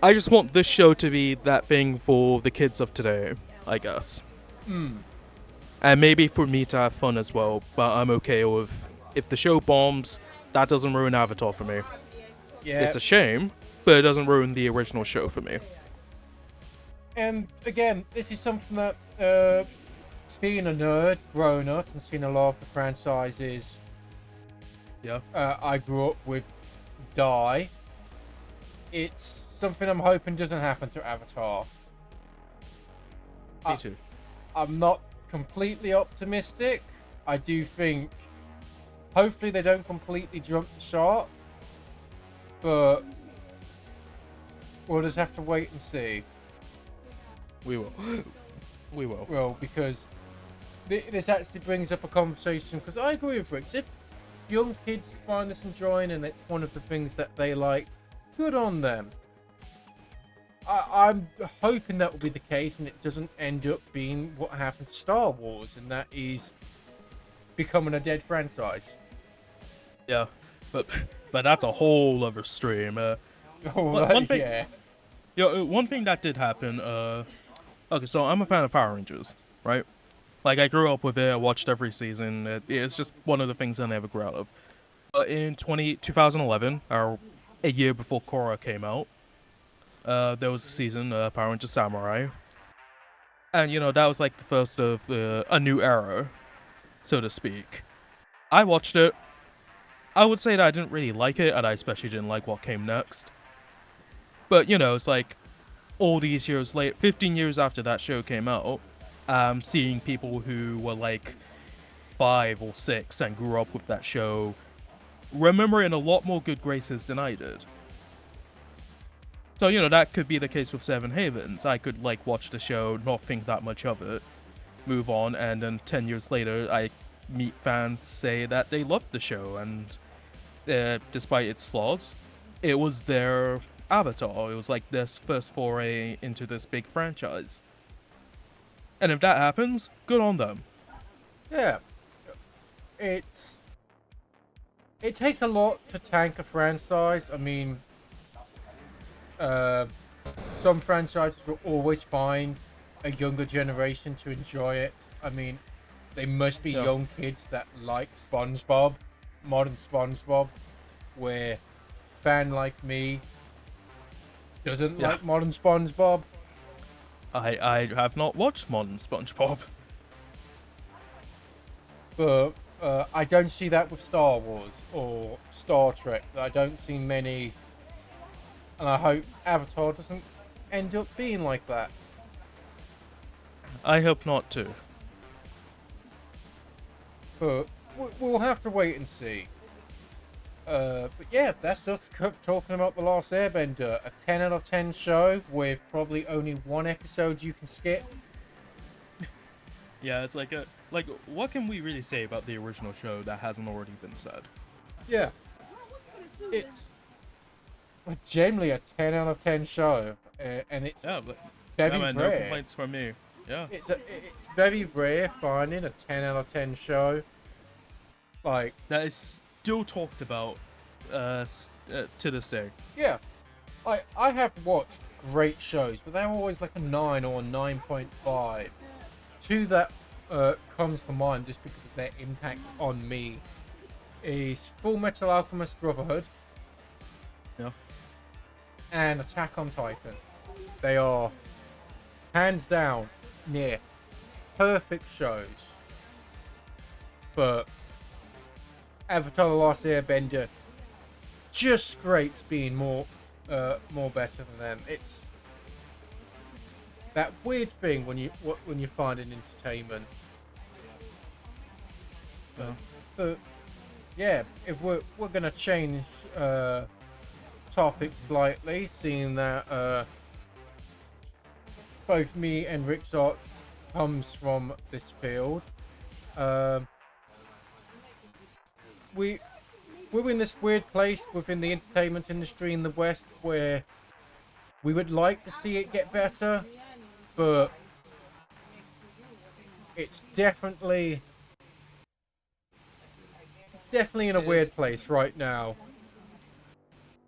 I just want this show to be that thing for the kids of today, I guess. And maybe for me to have fun as well, but I'm okay with if the show bombs, that doesn't ruin Avatar for me. Yeah. It's a shame, but it doesn't ruin the original show for me. And again, this is something that, being a nerd, growing up and seeing a lot of the franchises I grew up with die, it's something I'm hoping doesn't happen to Avatar. Me too. I'm not completely optimistic. I do think, hopefully they don't completely jump the shark, but we'll just have to wait and see. We will. We will. Well, because this actually brings up a conversation, because I agree with Rick. If young kids find this enjoying and it's one of the things that they like, good on them. I'm hoping that will be the case and it doesn't end up being what happened to Star Wars, and that is becoming a dead franchise. Yeah, but that's a whole other stream. One thing, yeah. One thing that did happen. Okay, so I'm a fan of Power Rangers, right? Like, I grew up with it, I watched every season. It's just one of the things I never grew out of. But in 2011, or a year before Korra came out, there was a season, Power Rangers Samurai. And, that was like the first of a new era, so to speak. I watched it. I would say that I didn't really like it, and I especially didn't like what came next. But, it's like, all these years later, 15 years after that show came out, seeing people who were like 5 or 6 and grew up with that show remember it in a lot more good graces than I did. So, that could be the case with Seven Havens. I could like watch the show, not think that much of it, move on, and then 10 years later I meet fans say that they loved the show, and despite its flaws, it was their Avatar. It was like this first foray into this big franchise. And if that happens, good on them. Yeah. It takes a lot to tank a franchise. I mean, some franchises will always find a younger generation to enjoy it. I mean, they must be young kids that like SpongeBob, modern SpongeBob, where a fan like me doesn't like modern SpongeBob. I have not watched modern SpongeBob. But I don't see that with Star Wars or Star Trek. I don't see many, and I hope Avatar doesn't end up being like that. I hope not too. But we'll have to wait and see. But yeah, that's us talking about The Last Airbender. A 10 out of 10 show with probably only one episode you can skip. Yeah, it's like what can we really say about the original show that hasn't already been said? Yeah. It's generally a 10 out of 10 show, and it's very rare. No complaints from me. Yeah. It's very rare finding a 10 out of 10 show like that is still talked about to this day. Yeah. I have watched great shows, but they're always like a 9 or a 9.5. Two that comes to mind just because of their impact on me is Full Metal Alchemist Brotherhood. Yeah. And Attack on Titan. They are hands down near perfect shows. But Avatar: The Last Airbender just scrapes being more better than them. It's that weird thing when you find an entertainment. But yeah, if we're gonna change topic slightly, seeing that both me and Rixart comes from this field, we're in this weird place within the entertainment industry in the West where we would like to see it get better, but it's definitely in a weird place right now.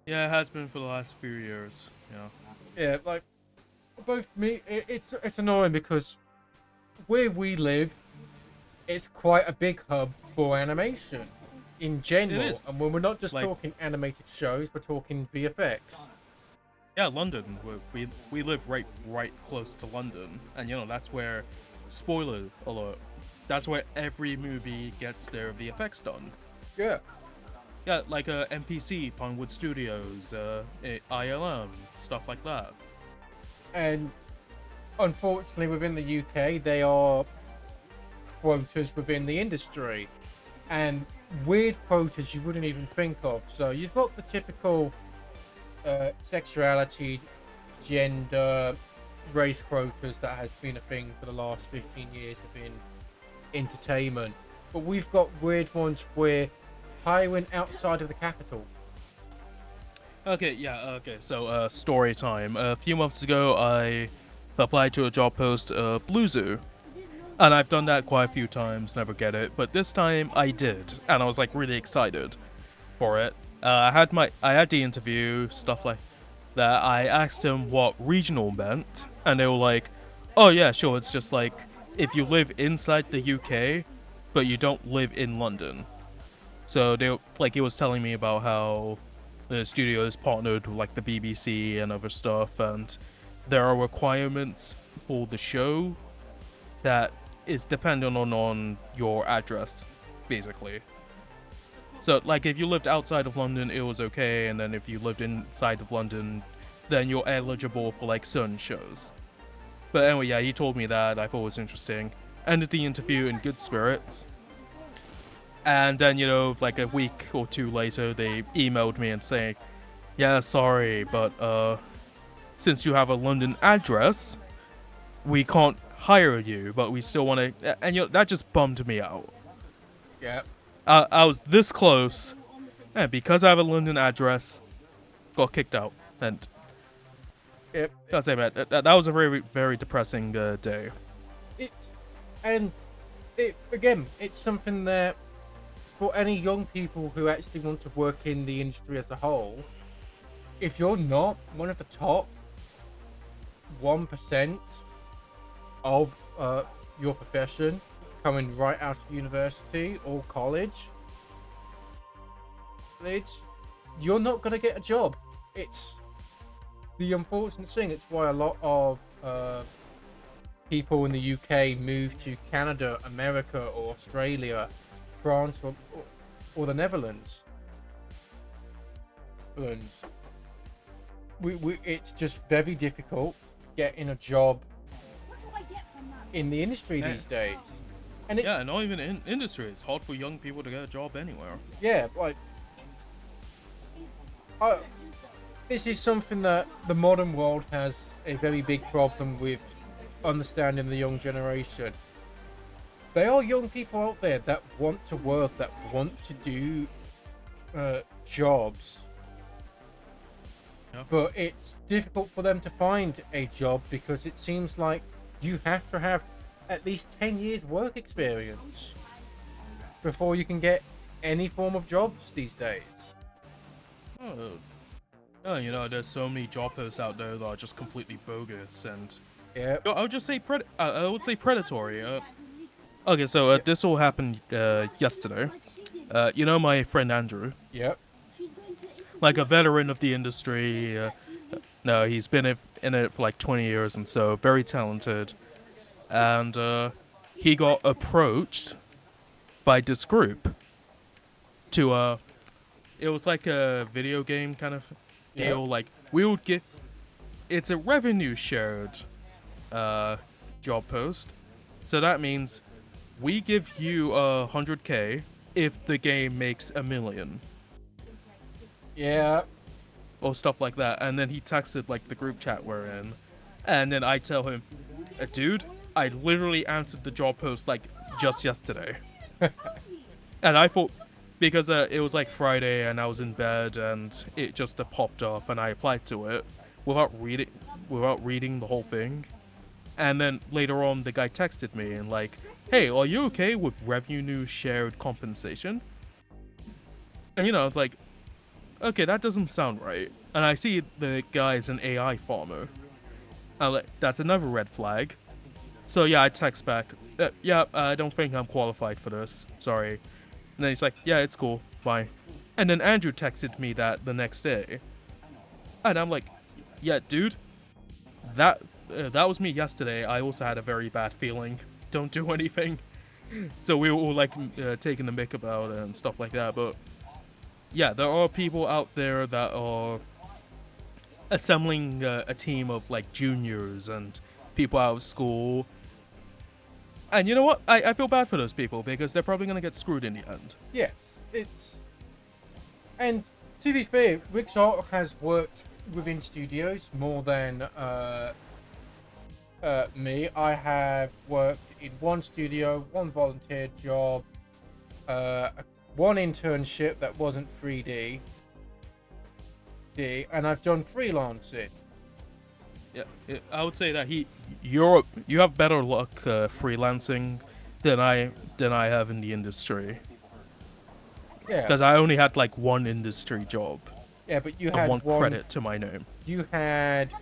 Yeah, it has been for the last few years. Yeah. Yeah, like both me. It's annoying because where we live, it's quite a big hub for animation in It general. is. And when we're not just Like, talking animated shows, we're talking VFX. yeah, London. We live right close to London, and you know that's where, spoiler alert, that's where every movie gets their VFX done. Yeah, Yeah, like MPC, Pinewood Studios, ILM, stuff like that. and unfortunately, within the UK, they are quotas within the industry, and weird quotas you wouldn't even think of. So you've got the typical sexuality, gender, race quotas that has been a thing for the last 15 years within entertainment. But we've got weird ones where hiring outside of the capital. Okay, yeah, okay. So, story time. A few months ago, I applied to a job post, Blue Zoo. And I've done that quite a few times, never get it. But this time I did, and I was like really excited for it. I had the interview, stuff like that. I asked them what regional meant, and they were like, "Oh yeah, sure. It's just like if you live inside the UK, but you don't live in London." So he was telling me about how the studio is partnered with like the BBC and other stuff, and there are requirements for the show that is dependent on your address, basically. So like if you lived outside of London, it was okay, and then if you lived inside of London, then you're eligible for like certain shows. But anyway, yeah, he told me that. I thought it was interesting. Ended the interview in good spirits. And then, you know, like a week or two later, they emailed me and saying, yeah, sorry, but since you have a London address, we can't hire you, but we still want to. And you know, that just bummed me out. Yeah. I was this close, and because I have a London address, got kicked out. And Yep. gotta say, man, that was a very depressing day. It's and it again, it's something that for any young people who actually want to work in the industry as a whole, if you're not one of the top 1% of your profession coming right out of university or college, you're not going to get a job. It's the unfortunate thing. It's why a lot of people in the UK move to Canada, America, or Australia, France, or the Netherlands. It's just very difficult getting a job in the industry these days. And yeah, not even in industry. It's hard for young people to get a job anywhere. Yeah, like this is something that the modern world has a very big problem with understanding the young generation. There are young people out there that want to work, that want to do jobs. Yeah. But it's difficult for them to find a job because it seems like you have to have at least 10 years work experience before you can get any form of jobs these days. Oh, you know, there's so many job posts out there that are just completely bogus, and Yeah. I would just say I would say predatory. Okay, so this all happened yesterday. You know my friend Andrew, Yep. like a veteran of the industry. No, he's been in it for like 20 years and so, very talented. And he got approached by this group to it was like a video game kind of deal. Yep. Like we would get, it's a revenue shared job post. So that means we give you 100K if the game makes 1 million. Yeah. Or stuff like that. And then he texted like the group chat we're in. And then I tell him, dude, I literally answered the job post like just yesterday. And I thought, because it was like Friday and I was in bed and it just popped up and I applied to it without reading the whole thing. And then later on the guy texted me and like, hey, are you okay with revenue shared compensation? And you know, it's like, okay, that doesn't sound right. And I see the guy's an AI farmer. That's another red flag. So yeah, I text back, yeah, I don't think I'm qualified for this. Sorry. And then he's like, yeah, it's cool, fine. And then Andrew texted me that the next day. And I'm like, yeah, dude, that was me yesterday. I also had a very bad feeling. Don't do anything. So we were all like taking the mick about it and stuff like that. But yeah, there are people out there that are assembling a team of like juniors and people out of school. And you know what? I feel bad for those people because they're probably going to get screwed in the end. Yes, it's... And to be fair, Rixart has worked within studios more than me. I have worked in one studio, one volunteer job, one internship that wasn't 3D, and I've done freelancing. Yeah, I would say that you have better luck freelancing than I have in the industry. Yeah. Because I only had like one industry job. Yeah, but you and had one credit to my name. You had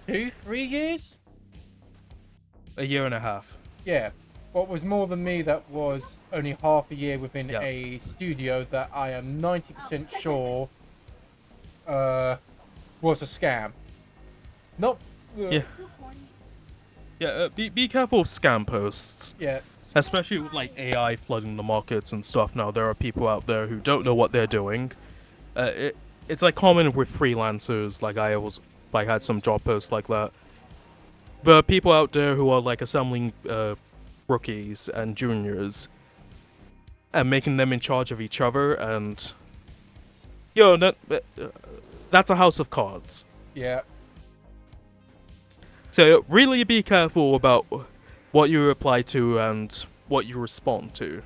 3 years? A year and a half. Yeah. What was more than me, that was only half a year within a studio that I am 90% sure was a scam. Not... Yeah. Yeah, be careful of scam posts. Yeah. Especially with like AI flooding the markets and stuff now. There are people out there who don't know what they're doing. It's like common with freelancers. Like I had some job posts like that. There are people out there who are like assembling rookies and juniors and making them in charge of each other, and that's a house of cards. Yeah. So really be careful about what you reply to and what you respond to.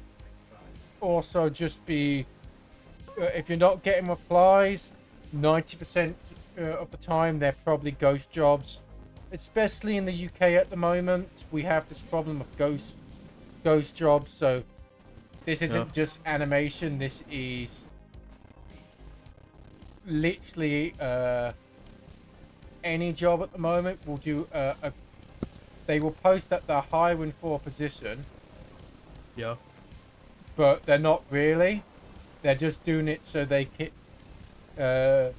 Also, just be... if you're not getting replies, 90% of the time they're probably ghost jobs. Especially in the UK at the moment, we have this problem of ghost jobs. So this isn't just animation. This is literally any job at the moment will do they will post that they're hiring for a position. Yeah. But they're not really. They're just doing it so they can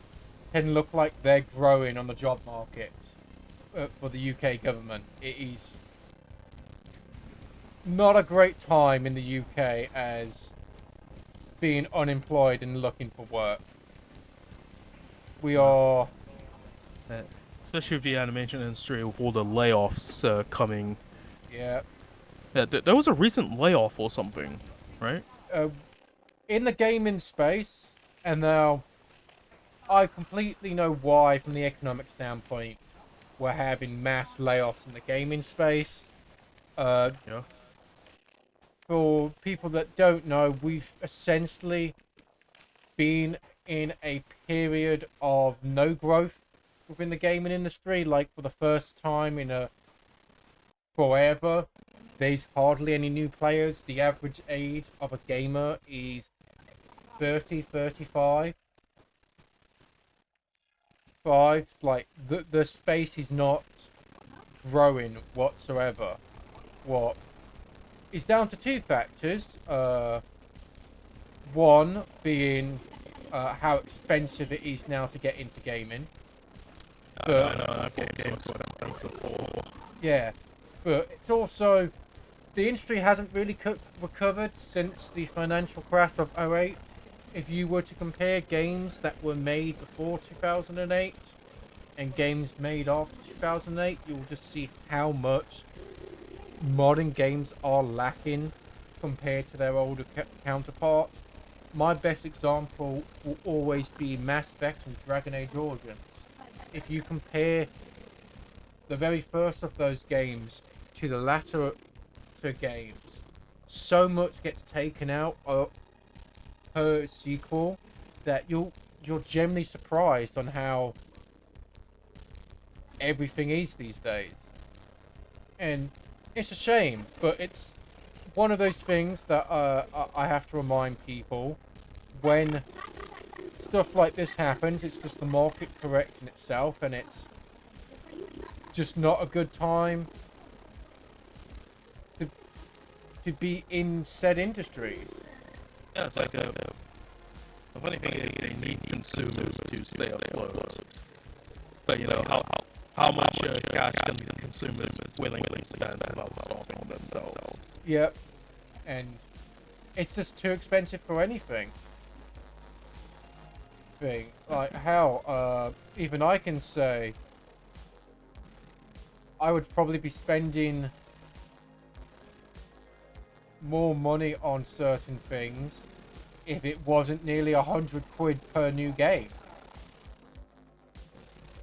look like they're growing on the job market for the UK government. It is not a great time in the UK as being unemployed and looking for work. We are... especially with the animation industry, with all the layoffs coming. Yeah. Yeah, there was a recent layoff or something, right? In the gaming space, and now I completely know why from the economic standpoint we're having mass layoffs in the gaming space. Yeah. For people that don't know, we've essentially been in a period of no growth within the gaming industry. Like, for the first time in forever, there's hardly any new players. The average age of a gamer is 30, 35. Like, the space is not growing whatsoever. What is down to two factors. One being how expensive it is now to get into gaming. Yeah, but it's also the industry hasn't really recovered since the financial crash of 2008. If you were to compare games that were made before 2008 and games made after 2008, you'll just see how much modern games are lacking compared to their older counterparts. My best example will always be Mass Effect and Dragon Age Origins. If you compare the very first of those games to the latter games, so much gets taken out per sequel that you're generally surprised on how everything is these days. And it's a shame, but it's one of those things that I have to remind people when stuff like this happens, it's just the market correcting itself, and it's just not a good time to be in said industries. Yeah, it's like the funny thing is they need consumers to stay afloat. But you know how much cash can consumers willingly spend without starving themselves? Yep, and it's just too expensive for anything. Like how even I can say I would probably be spending more money on certain things if it wasn't nearly £100 per new game.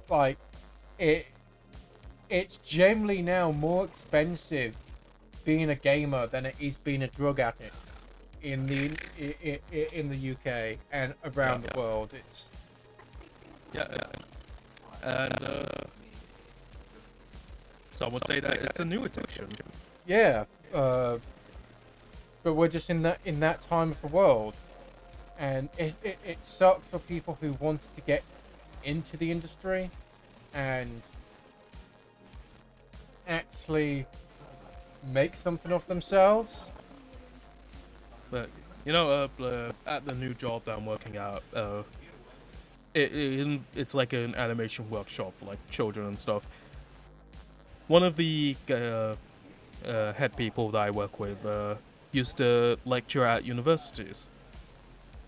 Like, it's generally now more expensive being a gamer than it is being a drug addict in the UK and around the world. It's and some would say that it's a new addiction. Yeah, but we're just in that time of the world, and it sucks for people who wanted to get into the industry and actually make something of themselves. But you know, at the new job that I'm working at, it's like an animation workshop for like children and stuff. One of the head people that I work with used to lecture at universities,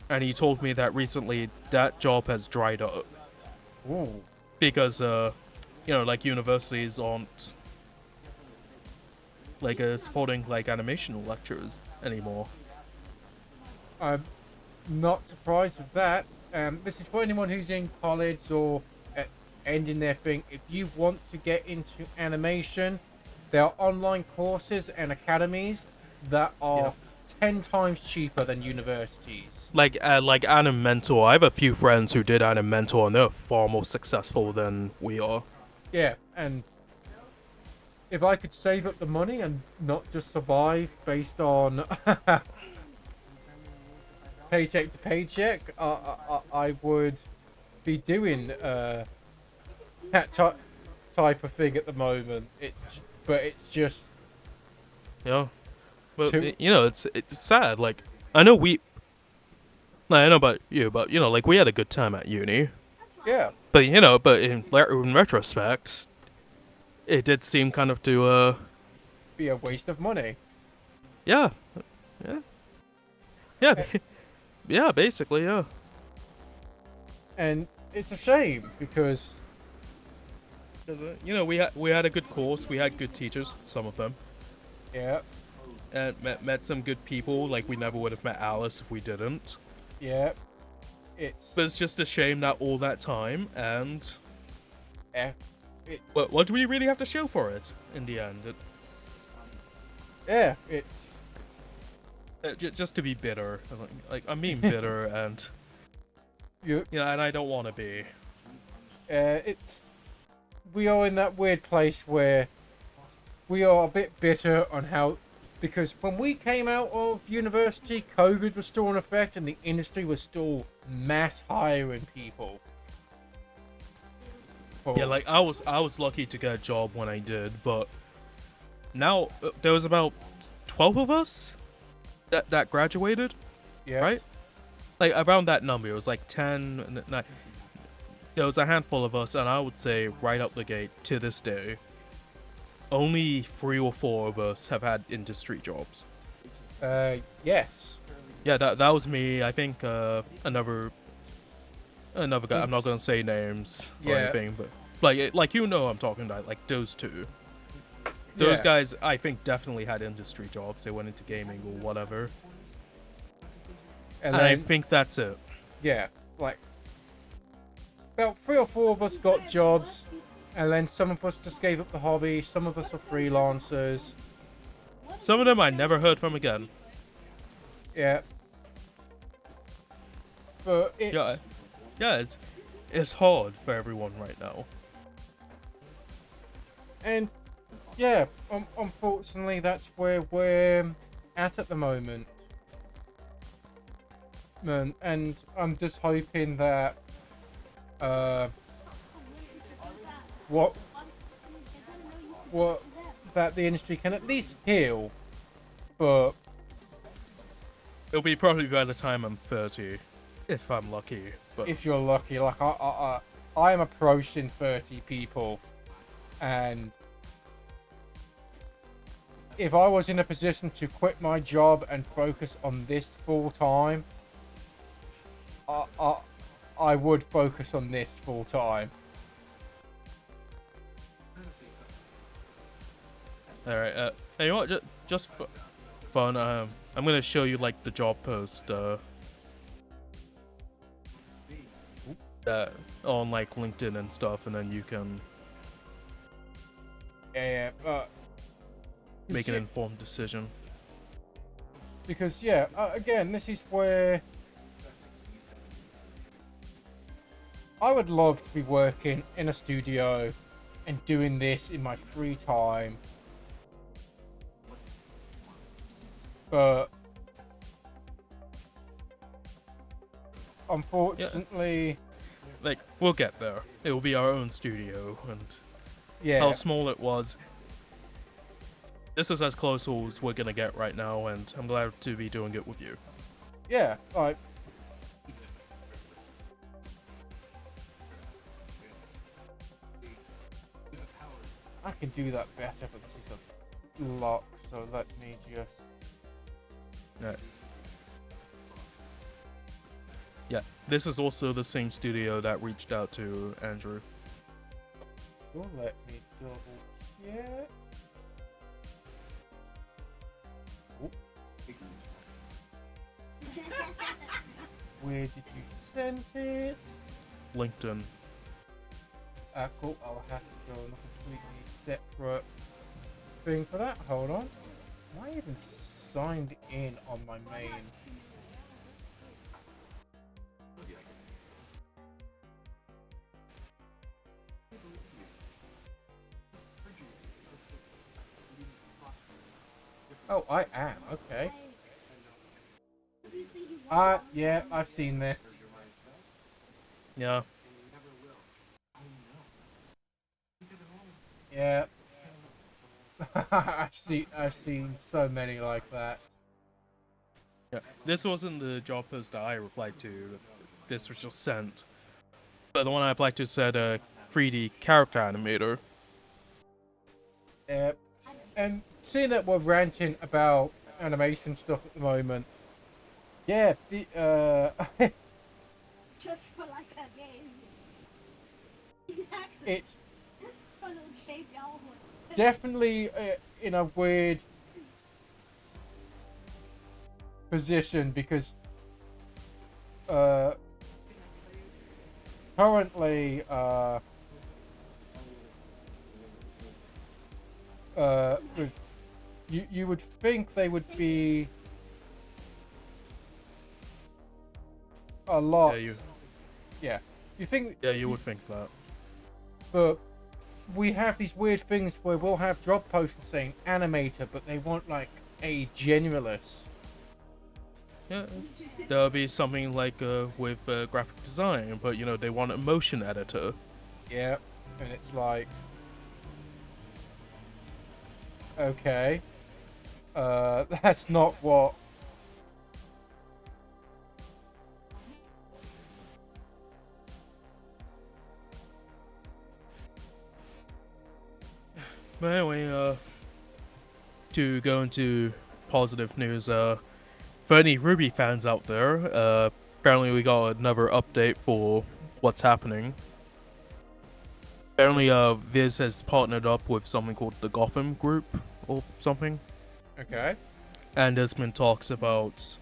and he told me that recently that job has dried up. Ooh. Because you know, like universities aren't like supporting like animation lecturers anymore. I'm not surprised with that. This is for anyone who's in college or ending their thing. If you want to get into animation, there are online courses and academies that are 10 times cheaper than universities. Like Anim Mentor, I have a few friends who did Anim Mentor, and they're far more successful than we are. Yeah, and if I could save up the money and not just survive based on paycheck to paycheck, I would be doing that type of thing at the moment. It's just Yeah, but you know, it's sad. Like I know about you, but you know, like we had a good time at uni. Yeah. But you know, in retrospect, it did seem kind of to be a waste of money. Yeah, yeah, basically, yeah. And it's a shame because you know, we had a good course, we had good teachers, some of them. Yeah. And met some good people. Like we never would have met Alice if we didn't. Yeah. But it's just a shame that all that time and What do we really have to show for it in the end? It's just to be bitter. Like I mean bitter, and you know, and I don't want to be. We are in that weird place where we are a bit bitter on how, because when we came out of university, COVID was still in effect and the industry was still mass hiring people. Yeah, like I was lucky to get a job when I did, but now there was about 12 of us that graduated. Yeah. Right? Like around that number, it was like 10. There was a handful of us, and I would say right up the gate to this day, only 3 or 4 of us have had industry jobs. Yes. Yeah, that was me. I think another guy. I'm not gonna say names or anything, but like you know, I'm talking about like those two. Those guys, I think, definitely had industry jobs. They went into gaming or whatever. And I think that's it. Yeah, like about 3 or 4 of us got jobs, and then some of us just gave up the hobby. Some of us are freelancers. Some of them I never heard from again. Yeah. But it's... Yeah, it's hard for everyone right now. And yeah, unfortunately, that's where we're at the moment. development, and I'm just hoping that what that the industry can at least heal. But it'll be probably by the time I'm 30, if I'm lucky. But if you're lucky, like I am approaching 30 people, and if I was in a position to quit my job and focus on this full time, I would focus on this full time. all right. You know what? Just for fun. I'm gonna show you like the job post. That on like LinkedIn and stuff, and then you can make an informed decision. Because yeah, again, this is where I would love to be working in a studio and doing this in my free time. But unfortunately, like we'll get there. It will be our own studio, and yeah, how small it was. This is as close as we're gonna get right now, and I'm glad to be doing it with you. Yeah, like I can do that better, but this is a lock, so let me just. Yeah, this is also the same studio that reached out to Andrew. Oh, let me double check. Oh. Where did you send it? LinkedIn. Cool. I'll have to go on a completely separate thing for that. Hold on. Am I even signed in on my main? Oh, I am. Okay. Yeah, I've seen this. Yeah. Yeah. I've seen so many like that. Yeah. This wasn't the job post that I replied to. This was just sent. But the one I applied to said 3D character animator. Yeah. And seeing that we're ranting about animation stuff at the moment, yeah, the just for like a game. Exactly. It's just fun little shape y'all would. Definitely in a weird position because currently with you would think they would be a lot. Yeah, you think. Yeah, you would think that. But we have these weird things where we'll have job postings saying animator, but they want like a generalist. Yeah, there'll be something like with graphic design, but you know they want a motion editor. Yeah, and it's like, okay, that's not what. But anyway, to go into positive news, for any Ruby fans out there, apparently we got another update for what's happening. Apparently, Viz has partnered up with something called the Gotham Group or something. Okay. And there's been talks about,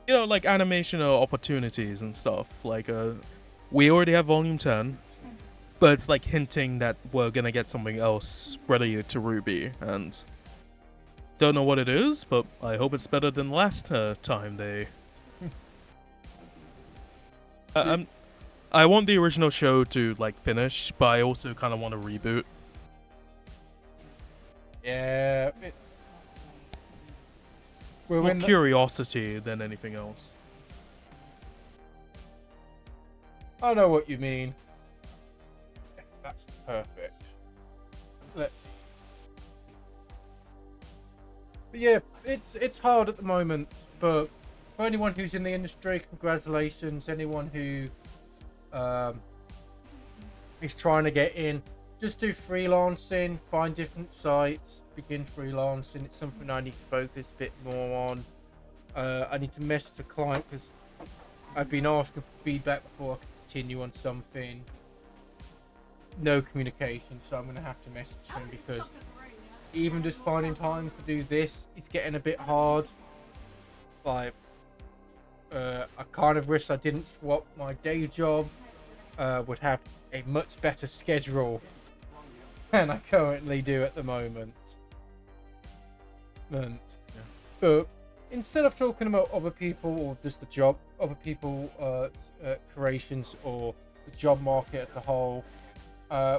you know, like animation opportunities and stuff. Like, we already have Volume 10. But it's like hinting that we're gonna get something else related to Ruby, and don't know what it is, but I hope it's better than last time they. I want the original show to like finish, but I also kind of want a reboot. Yeah, We're more in the... curiosity than anything else. I know what you mean. That's perfect. But yeah, it's hard at the moment, but for anyone who's in the industry, congratulations. Anyone who is trying to get in, just do freelancing, find different sites, begin freelancing. It's something I need to focus a bit more on. I need to message the client because I've been asking for feedback before I can continue on something. No communication, so I'm going to have to message him because even just finding times to do this is getting a bit hard. Like, I kind of wish I didn't swap my day job. Would have a much better schedule than I currently do at the moment. But instead of talking about other people or just the job, other people creations or the job market as a whole,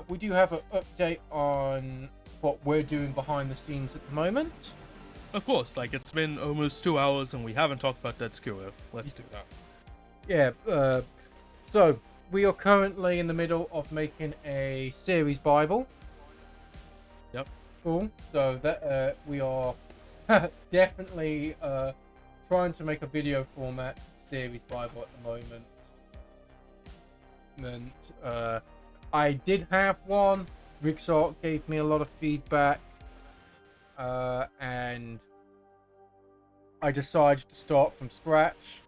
we do have an update on what we're doing behind the scenes at the moment. Of course, like it's been almost 2 hours and we haven't talked about Dædscúa. Let's do that. Yeah, so we are currently in the middle of making a series Bible. Yep. Cool. So that we are definitely trying to make a video format series Bible at the moment. And I did have one. Rixart gave me a lot of feedback, and I decided to start from scratch.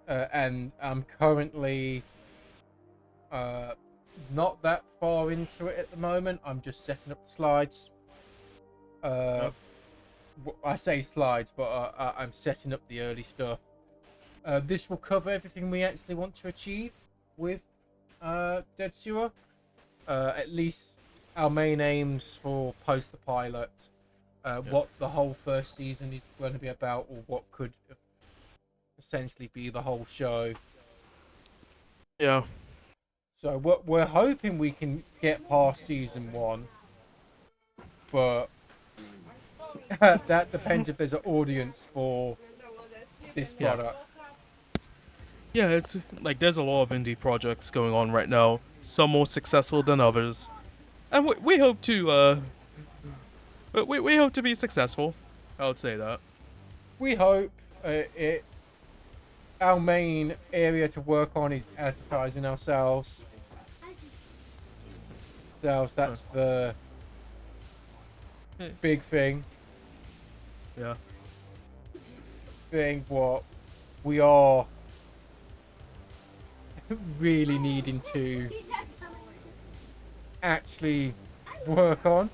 And I'm currently not that far into it at the moment. I'm just setting up the slides. Yep. I say slides, but I'm setting up the early stuff. This will cover everything we actually want to achieve with Dædscúa. At least our main aims for post the pilot. What the whole first season is going to be about, or what could essentially be the whole show. Yeah. So we're hoping we can get past season 1, but that depends if there's an audience for this product. Yeah, it's like there's a lot of indie projects going on right now. Some more successful than others, and we hope to we hope to be successful. I would say that. We hope our main area to work on is advertising ourselves. That's the big thing. Yeah. Thing what we are really needing to actually work on.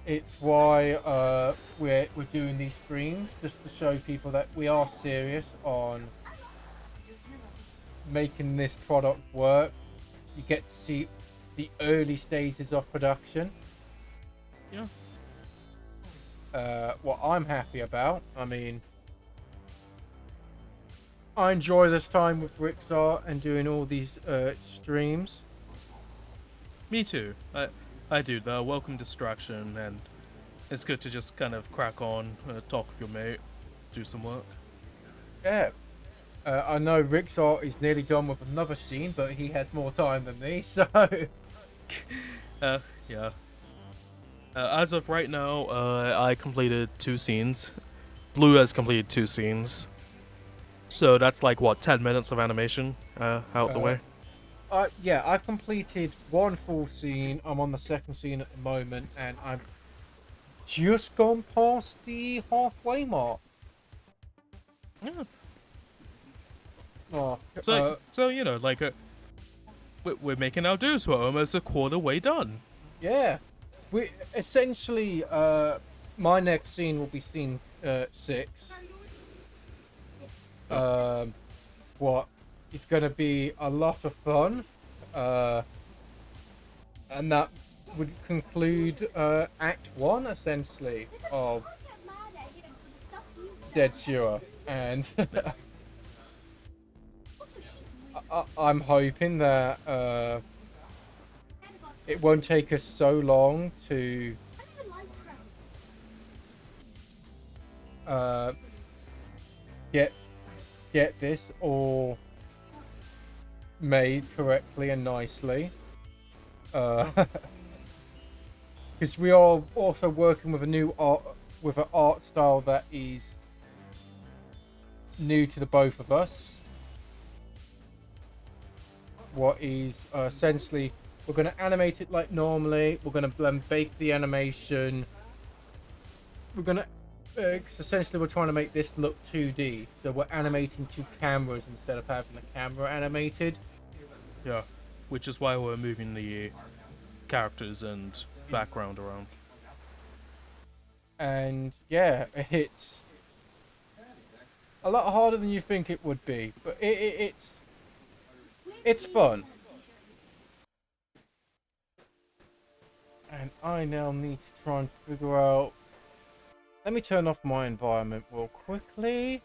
It's why we're doing these streams, just to show people that we are serious on making this product work. You get to see the early stages of production. Yeah. What I'm happy about, I mean, I enjoy this time with Rixart and doing all these streams. Me too. I do. The welcome distraction, and it's good to just kind of crack on, talk with your mate, do some work. Yeah. I know Rixart is nearly done with another scene, but he has more time than me, so... Yeah. As of right now, I completed 2 scenes. Blue has completed 2 scenes. So that's like, what, 10 minutes of animation out the way? Yeah, I've completed 1 full scene. I'm on the 2nd scene at the moment, and I've just gone past the halfway mark. Yeah. Oh, so you know, like, we're making our dues. We're almost a quarter way done. Yeah. We essentially, my next scene will be scene 6. What is going to be a lot of fun, and that would conclude Act 1 essentially of Dædscúa, and I'm hoping that it won't take us so long to uh, get this all made correctly and nicely. Because we are also working with an art style that is new to the both of us. What is essentially, we're going to animate it like normally. We're going to bake the animation. We're going to, cause essentially we're trying to make this look 2D. So we're animating two cameras instead of having the camera animated. Yeah, which is why we're moving the characters and background around. And yeah, it's a lot harder than you think it would be, but it's fun. And I now need to try and figure out. Let me turn off my environment real quickly.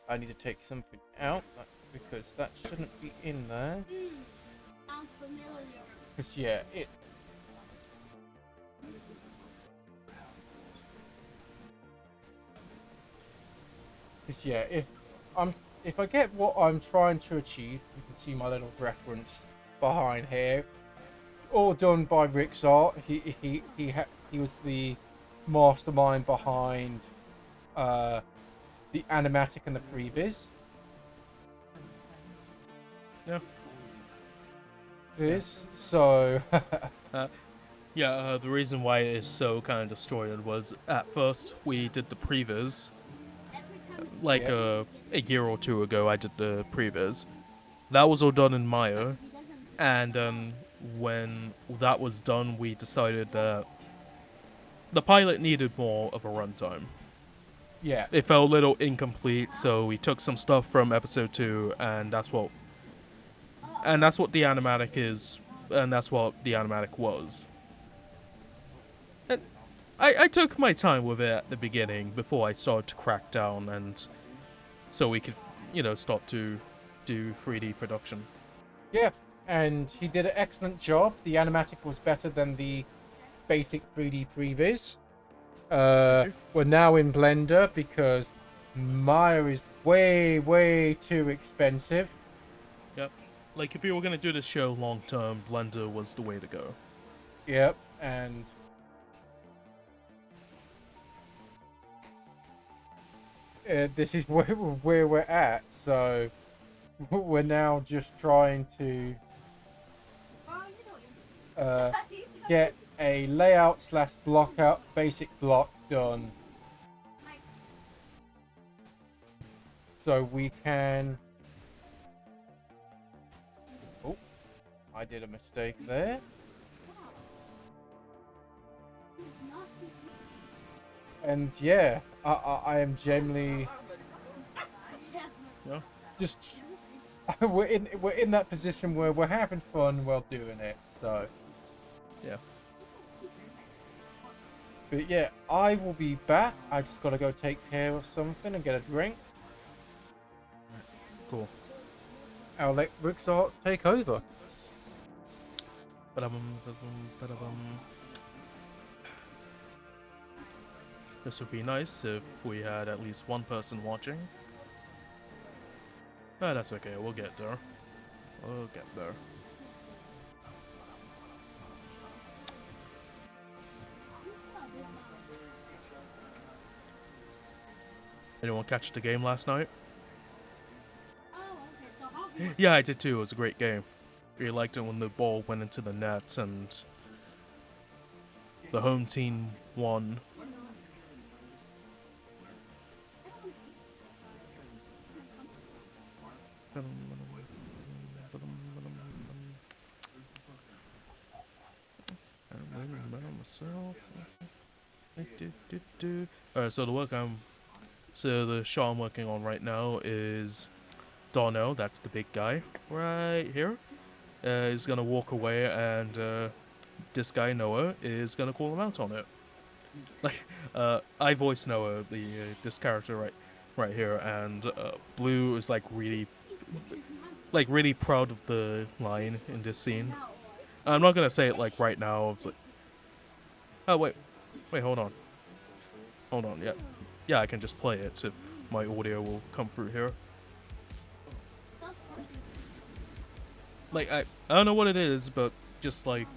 I need to take something out because that shouldn't be in there. Sounds familiar. Because yeah, if I get what I'm trying to achieve, you can see my little reference behind here. All done by Rixart. He was the mastermind behind the animatic and the previs. Yeah. So Yeah, the reason why it is so kind of distorted was at first we did the previs, like yeah. a year or two ago I did the previs. That was all done in Maya, and when that was done we decided that the pilot needed more of a runtime. Yeah. It felt a little incomplete, so we took some stuff from episode 2 and that's what the animatic is, and that's what the animatic was. And I took my time with it at the beginning before I started to crack down, and so we could, start to do 3D production. Yeah. And he did an excellent job. The animatic was better than the basic 3D previs. We're now in Blender because Maya is way too expensive. Yep. Like if you were gonna do the show long term, Blender was the way to go. Yep, and this is where we're at. So we're now just trying to get a layout / block out basic block done, so we can. Oh, I did a mistake there. And yeah, I am generally Yeah. just we're in that position where we're having fun while doing it. So Yeah. but yeah, I will be back. I just gotta go take care of something and get a drink. Cool. I'll let Rixart take over. This would be nice if we had at least one person watching. Ah, that's okay, we'll get there. We'll get there. Anyone catch the game last night? Yeah, I did too. It was a great game. Really liked it when the ball went into the net and the home team won. Alright, so the show I'm working on right now is Darnell, that's the big guy right here. Is gonna walk away, and this guy Noah is gonna call him out on it. Like, I voice Noah, this character right here, and Blue is like really proud of the line in this scene. I'm not gonna say it like right now. Oh wait, hold on. Yeah, yeah, I can just play it if my audio will come through here. Like I don't know what it is, but just like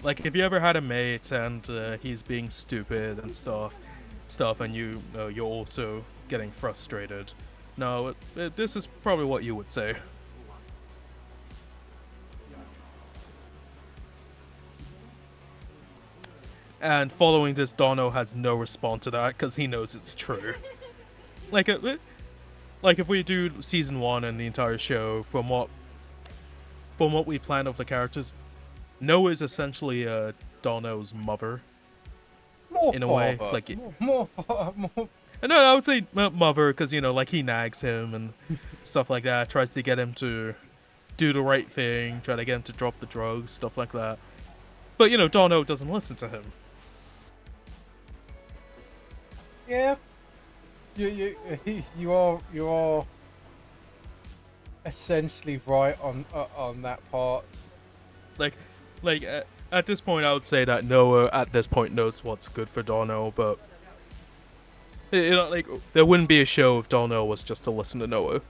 if you ever had a mate and he's being stupid and stuff, and you're also getting frustrated. No, this is probably what you would say. And following this, Dono has no response to that because he knows it's true. Like, if we do season 1 and the entire show, from what we planned of the characters, Noah is essentially Dono's mother. More In a way, father. like more. No, I would say mother because like he nags him and stuff like that, tries to get him to do the right thing, try to get him to drop the drugs, stuff like that. But Dono doesn't listen to him. Yeah, you are essentially right on that part. Like at this point, I would say that Noah at this point knows what's good for Dono, but like there wouldn't be a show if Dono was just to listen to Noah.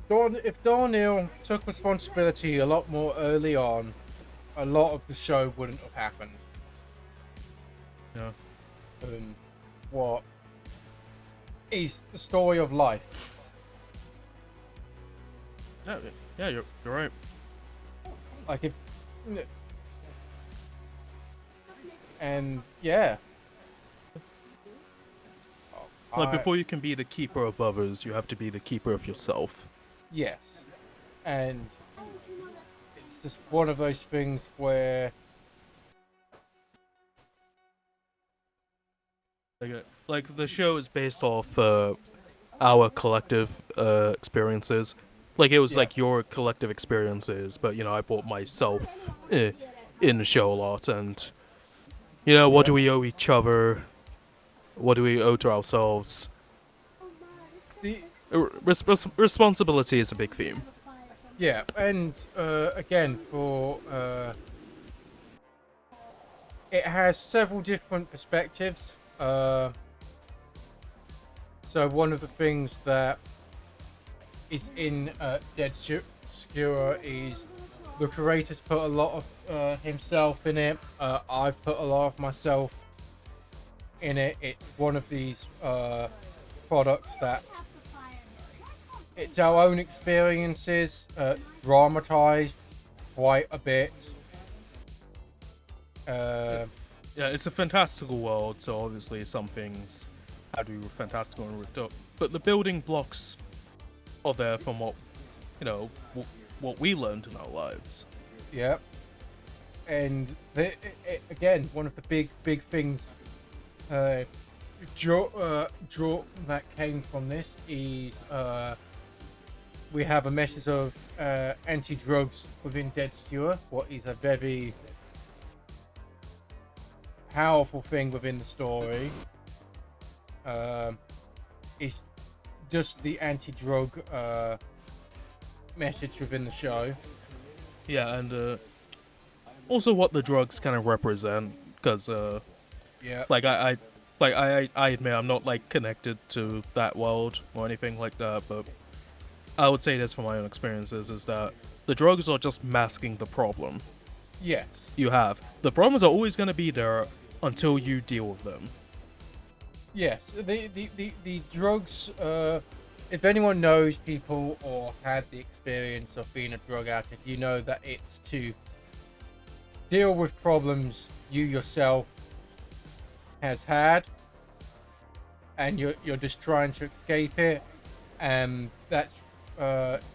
If Darnell took responsibility a lot more early on, a lot of the show wouldn't have happened. Yeah. What is the story of life? Yeah, you're right. Like if, and yeah. Like before you can be the keeper of others, you have to be the keeper of yourself. Yes, and it's just one of those things where like the show is based off our collective experiences. Like it was like your collective experiences, but I brought myself in the show a lot, and what do we owe each other? What do we owe to ourselves? Responsibility is a big theme. Yeah, and again, for it has several different perspectives. So one of the things that is in Dædscúa is the creator's put a lot of himself in it. I've put a lot of myself in it. It's one of these products that it's our own experiences, dramatized quite a bit. Yeah, it's a fantastical world, so obviously some things have to be fantastical and ripped up. But the building blocks are there from what we learned in our lives. Yeah, and again, one of the big things draw that came from this is we have a message of anti-drugs within Dædscúa, what is a very powerful thing within the story. Is just the anti-drug message within the show. Yeah, and also what the drugs kind of represent, because yeah, like I admit I'm not like connected to that world or anything like that, but I would say this from my own experiences is that the drugs are just masking the problem. yes, You have the problems are always going to be there until you deal with them. yes. The drugs. If anyone knows people or had the experience of being a drug addict, you know that it's to deal with problems you yourself has had, and you're just trying to escape it, and that's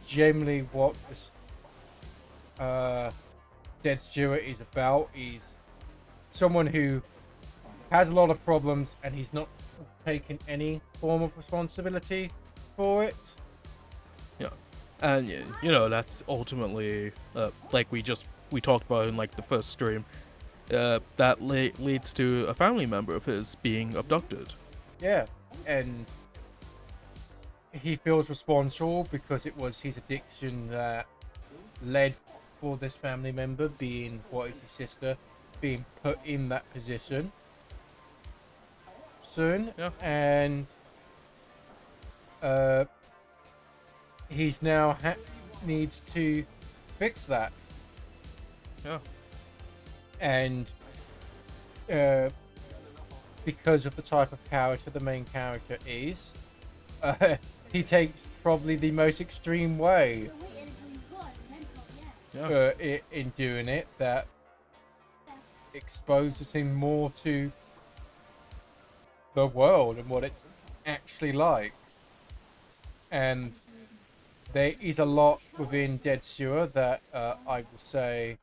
generally what this Dædscúa is about. Is someone who has a lot of problems and he's not taking any form of responsibility for it. Yeah, and that's ultimately like we talked about in like the first stream. That leads to a family member of his being abducted. Yeah, and he feels responsible because it was his addiction that led for this family member, being what is his sister, being put in that position soon. Yeah. And he's now needs to fix that. Yeah. And because of the type of character the main character is, he takes probably the most extreme way Yeah. in doing it, that exposes him more to the world and what it's actually like. And there is a lot within Dædscúa that I will say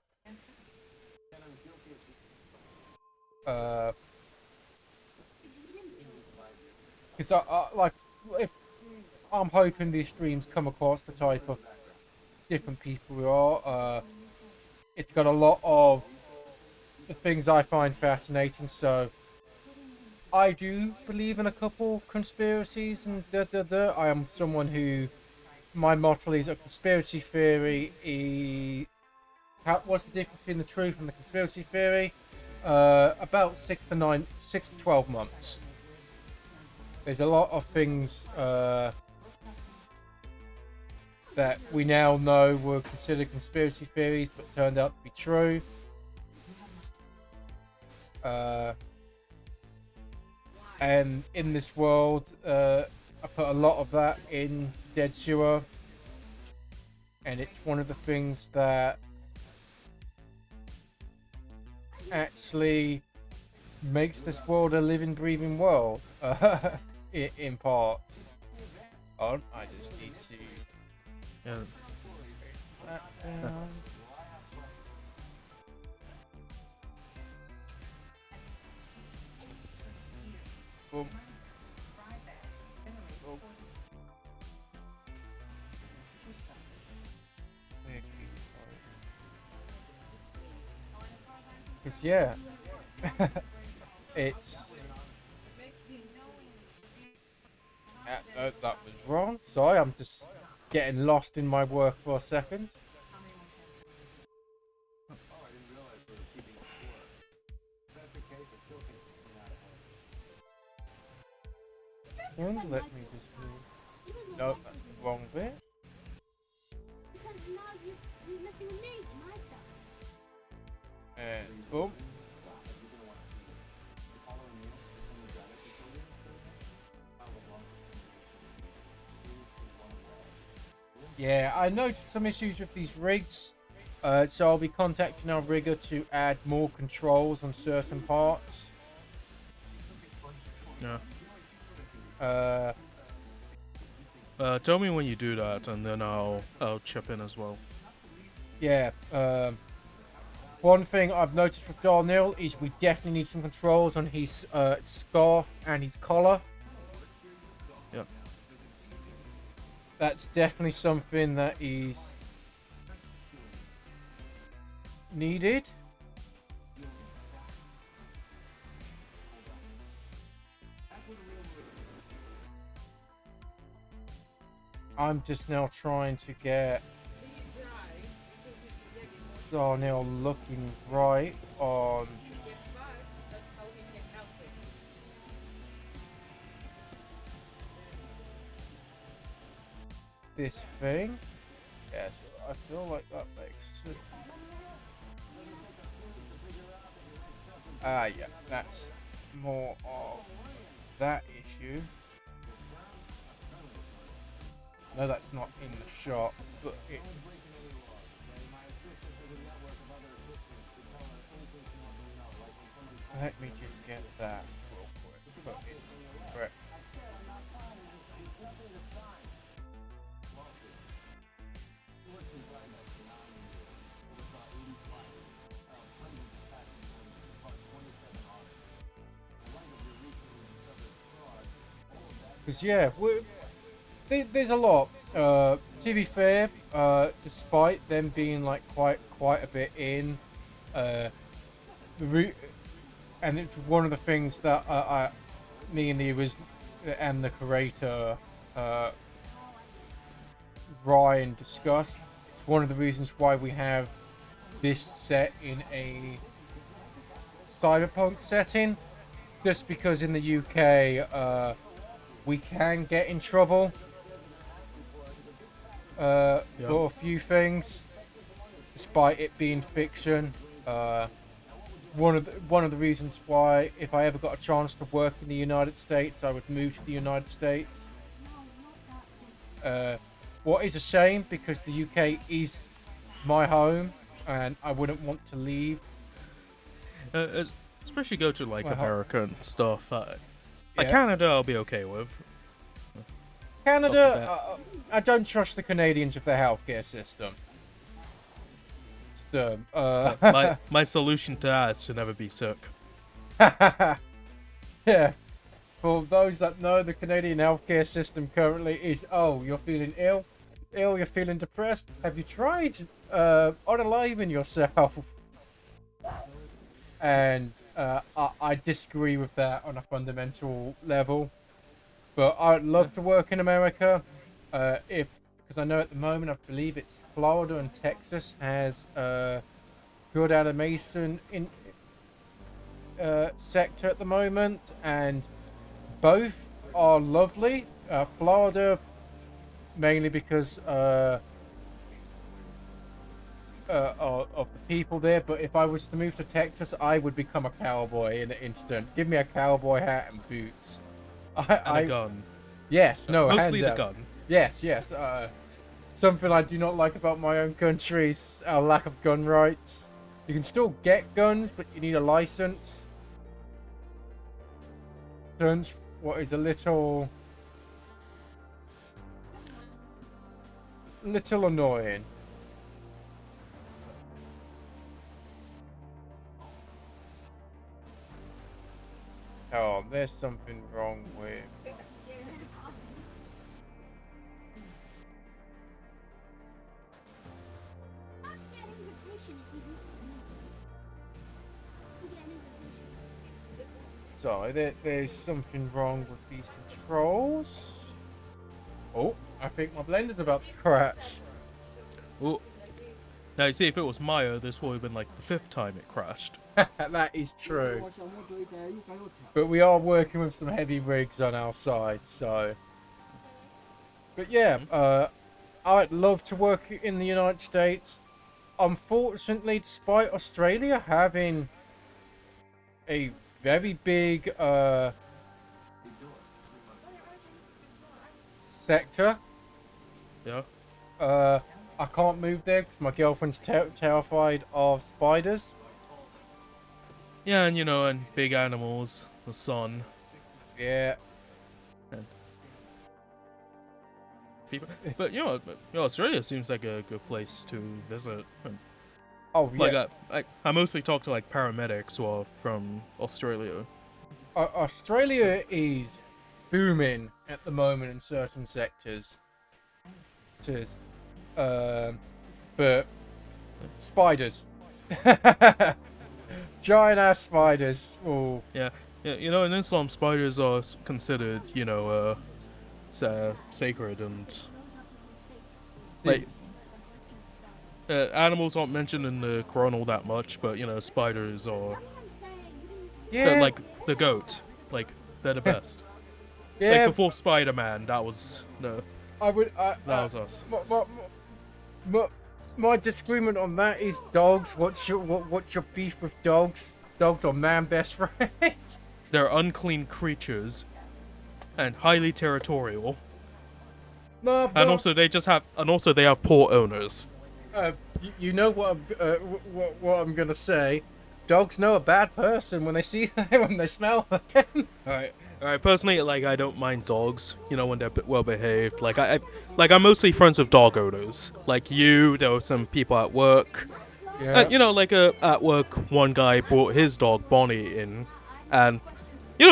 because like, if I'm hoping these streams come across the type of different people we are, it's got a lot of the things I find fascinating. So I do believe in a couple conspiracies and I am someone who, my motto is a conspiracy theory what's the difference between the truth and the conspiracy theory? About 6 to 12 months. There's a lot of things that we now know were considered conspiracy theories but turned out to be true. And in this world, I put a lot of that in Dædscúa, and it's one of the things that actually makes this world a living, breathing world. In part. I just need to. Yeah. That down. Boom. Boom. Because yeah, it's that was wrong. Sorry, I'm just getting lost in my work for a second. And let me just move. No, that's the wrong bit. Because now you're messing with me and my stuff. And boom. Yeah, I noticed some issues with these rigs, so I'll be contacting our rigger to add more controls on certain parts. Yeah. Tell me when you do that, and then I'll chip in as well. Yeah. One thing I've noticed with Darnell is we definitely need some controls on his scarf and his collar. Yep. That's definitely something that is needed. I'm just now trying to get Darnell looking right on this thing. Yeah, so I feel like that makes sense. Yeah, that's more of that issue. No, that's not in the shop, but it... Let me just get that real quick. Put it correct. Because yeah, there's a lot. To be fair, despite them being like quite a bit in, and it's one of the things that me and the creator Ryan discussed. It's one of the reasons why we have this set in a cyberpunk setting, just because in the UK we can get in trouble for a few things, despite it being fiction. One of the reasons why, if I ever got a chance to work in the United States, I would move to the United States. What is a shame, because the UK is my home, and I wouldn't want to leave. Especially go to like America and stuff. Like Yeah. Canada, I'll be okay with. Canada, I don't trust the Canadians with their healthcare system. My solution to that is to never be sick. Yeah. For those that know, the Canadian healthcare system currently is, oh, you're feeling ill, you're feeling depressed. Have you tried unaliving yourself? And I disagree with that on a fundamental level. But I'd love to work in America, because I know at the moment, I believe it's Florida and Texas has good animation in sector at the moment, and both are lovely. Florida mainly because of the people there, but if I was to move to Texas, I would become a cowboy in an instant. Give me a cowboy hat and boots. And a gun. Yes, no, mostly the hand gun. Yes. Something I do not like about my own country is our lack of gun rights. You can still get guns, but you need a license. What is a little annoying. Oh, there's something wrong with. Sorry, there's something wrong with these controls. Oh, I think my blender's about to crash. Oh. Now you see, if it was Maya, this would have been like the 5th time it crashed. That is true. But we are working with some heavy rigs on our side, so. But yeah, I'd love to work in the United States. Unfortunately, despite Australia having a very big sector, Yeah. I can't move there because my girlfriend's terrified of spiders. Yeah, and and big animals, the sun. Yeah. And people. But Australia seems like a good place to visit. And, Oh yeah. I mostly talk to like paramedics who are from Australia. Australia is booming at the moment in certain sectors. But spiders, giant ass spiders. Oh. Yeah. In Islam, spiders are considered, sacred, and like animals aren't mentioned in the Quran all that much, but spiders are. Yeah. Like the goat, like they're the best. Yeah. Like before Spider-Man, that was no. That was us. My disagreement on that is dogs. What's your beef with dogs? Dogs are man best friends. They're unclean creatures, and highly territorial. No, and also they have poor owners. You know what I'm gonna say. Dogs know a bad person when they see them, when they smell them. All right. Personally, like I don't mind dogs. When they're well behaved. Like I'm mostly friends with dog owners. Like there were some people at work. Yeah. At work, one guy brought his dog Bonnie in, and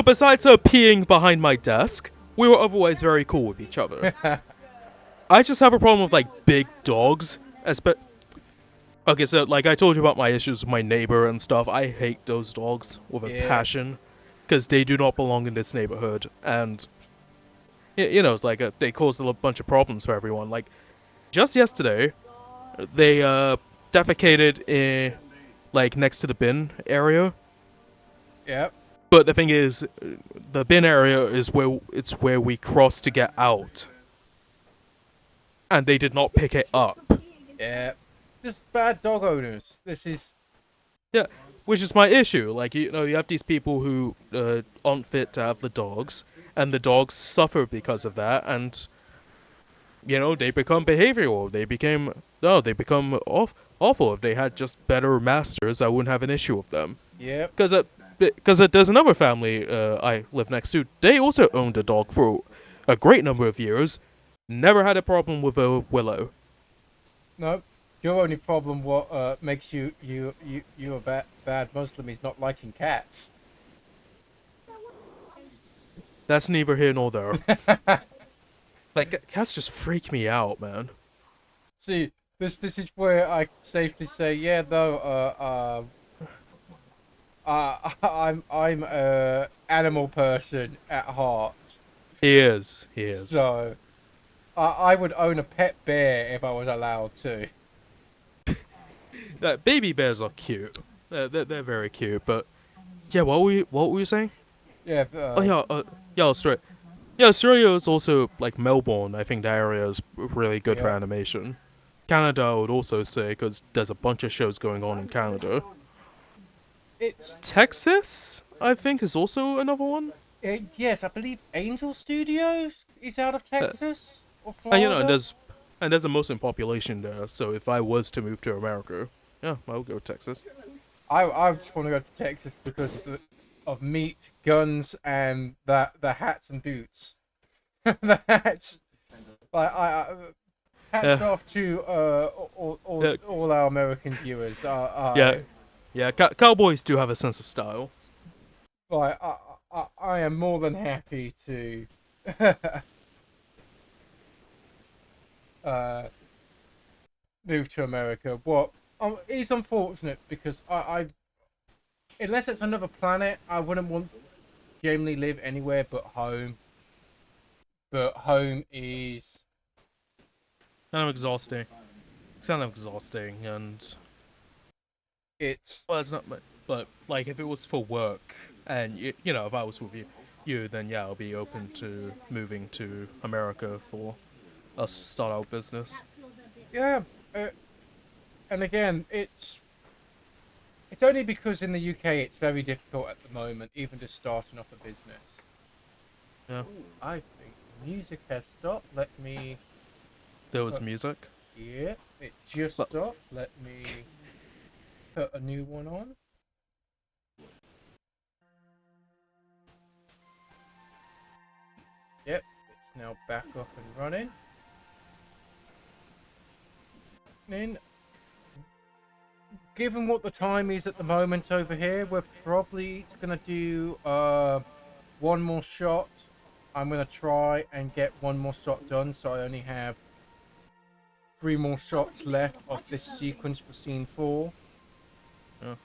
besides her peeing behind my desk, we were otherwise very cool with each other. I just have a problem with like big dogs, Okay, so like I told you about my issues with my neighbor and stuff. I hate those dogs with a passion, because they do not belong in this neighborhood, and it's like they cause a bunch of problems for everyone. Like just yesterday, they defecated in, like, next to the bin area. Yep. But the thing is, the bin area is where we cross to get out, and they did not pick it up. Yeah. Just bad dog owners. This is. Yeah, which is my issue. Like, you know, you have these people who aren't fit to have the dogs, and the dogs suffer because of that, and you know, they become behavioral. They become awful. If they had just better masters, I wouldn't have an issue with them. Yep. Because there's another family I live next to. They also owned a dog for a great number of years. Never had a problem with a Willow. No. Your only problem, what makes you a bad Muslim, is not liking cats. That's neither here nor there. Like, cats just freak me out, man. See, this is where I can safely say, yeah, though, I'm a animal person at heart. He is. He is. So, I would own a pet bear if I was allowed to. Baby bears are cute. They're very cute. But yeah, what were you saying? Yeah. Oh yeah, Australia. Yeah, Australia is also like Melbourne. I think that area is really good for Yeah. animation. Canada, I would also say, because there's a bunch of shows going on in Canada. It's Texas, I think, is also another one. yes, I believe Angel Studios is out of Texas or And you know, Florida. and there's a Muslim population there. So if I was to move to America, yeah, I would go to Texas. I just want to go to Texas because of meat, guns, and the hats and boots. The hats, like hats Yeah. off to Yeah. all our American viewers. Yeah, cowboys do have a sense of style. Like I am more than happy to move to America. What is unfortunate because I unless it's another planet, I wouldn't want to genuinely live anywhere but home. But home is Kind of exhausting. It's kind of exhausting, and it's well, it's not. But like, if it was for work, and you know, if I was with you, then yeah, I'll be open to moving to America for us to start our business. yeah. And again, it's only because in the UK it's very difficult at the moment, even just starting up a business. Yeah, Ooh, I think music has stopped. Let me. there was music. Yeah, it just But- stopped. Let me put a new one on. Yep, it's now back up and running. Then, given what the time is at the moment over here, we're probably gonna do one more shot. I'm gonna try and get one more shot done, so I only have 3 more shots left of this sequence for scene 4. Yeah.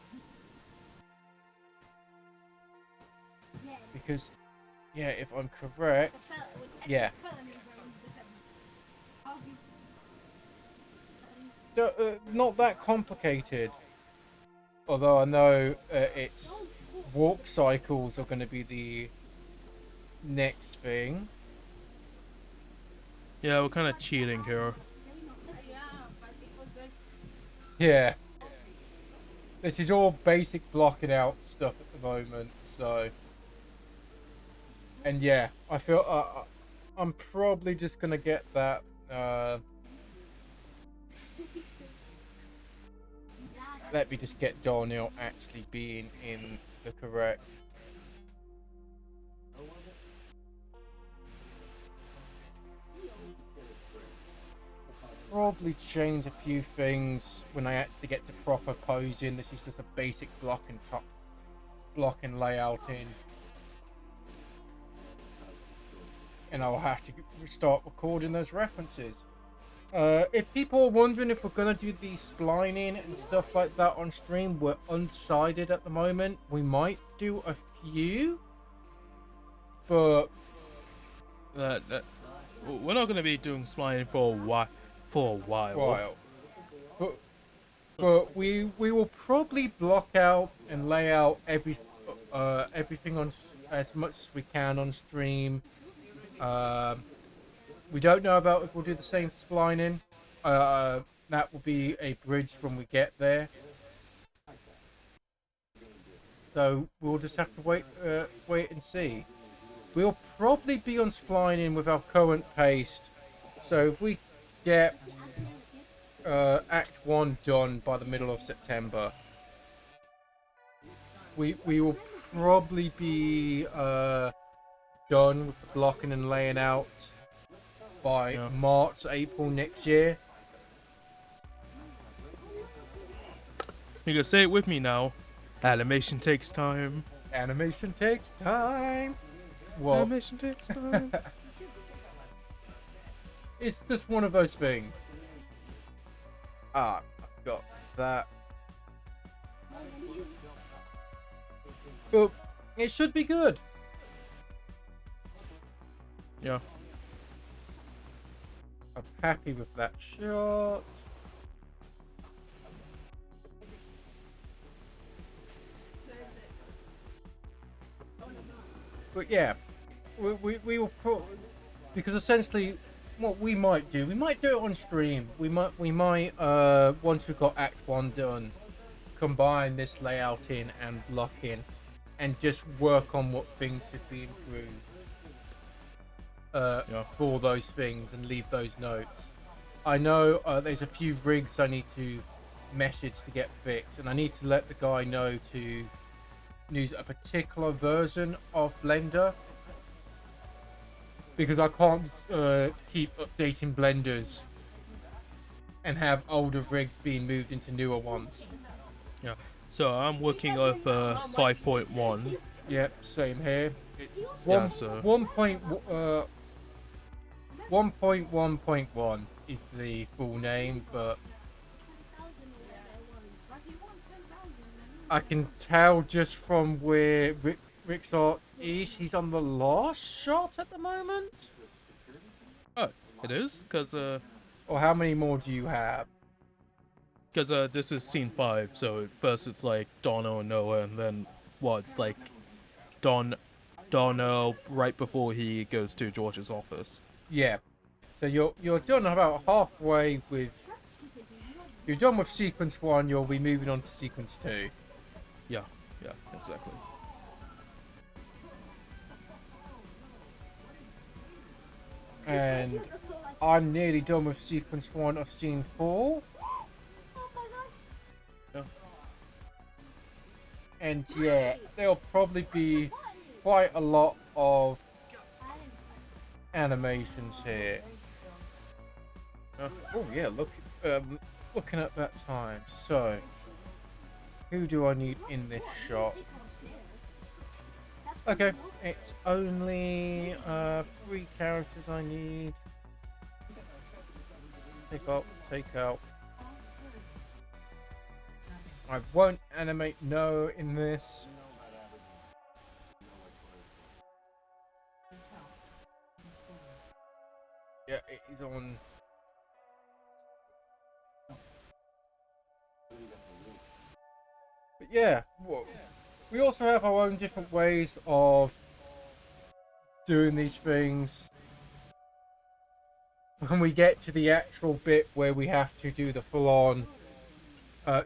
Because, yeah, if I'm correct, yeah. Not that complicated. Although I know it's walk cycles are going to be the next thing. Yeah, we're kind of cheating here. Yeah. This is all basic blocking out stuff at the moment, so. And yeah, I feel I'm probably just going to get that. Let me just get Darnell actually being in the correct. Probably change a few things when I actually get to proper posing. This is just a basic block and layout in. And I'll have to start recording those references. If people are wondering if we're gonna do the splining and stuff like that on stream, we're undecided at the moment. We might do a few, but We're not going to be doing spline for a while. But But we will probably block out and lay out everything on as much as we can on stream. We don't know about if we'll do the same for splining. That will be a bridge when we get there. So we'll just have to wait and see. We'll probably be on splining with our current pace. So if we get Act 1 done by the middle of September, we will probably be done with the blocking and laying out by March, April next year. You can say it with me now. Animation takes time. Animation takes time. Well, Animation takes time. it's just one of those things. Ah, I've got that. But it should be good. Yeah. I'm happy with that shot. But yeah, we will because essentially what we might do it on stream. We might once we've got Act 1 done, combine this layout in and lock in, and just work on what things should be improved for those things and leave those notes. I know there's a few rigs I need to message to get fixed, and I need to let the guy know to use a particular version of Blender, because I can't keep updating blenders and have older rigs being moved into newer ones. Yeah. So I'm working off 5.1. Yep, same here. It's Yeah, so 1.1.1 is the full name, but I can tell just from where Rixart is, he's on the last shot at the moment. oh, it is because Or how many more do you have? this is scene 5. So first it's like Donna and Noah, and then it's like Donna right before he goes to George's office. Yeah. So you're done about halfway with. You're done with sequence 1. You'll be moving on to sequence 2. Yeah, exactly. And I'm nearly done with sequence 1 of scene 4. Yeah. And yeah, there'll probably be quite a lot of animations here. Oh yeah, looking at that time. So, who do I need in this shot? Okay, it's only 3 characters I need. Take out. I won't animate Noah in this. Yeah, it is on. But yeah, we also have our own different ways of doing these things. When we get to the actual bit where we have to do the full-on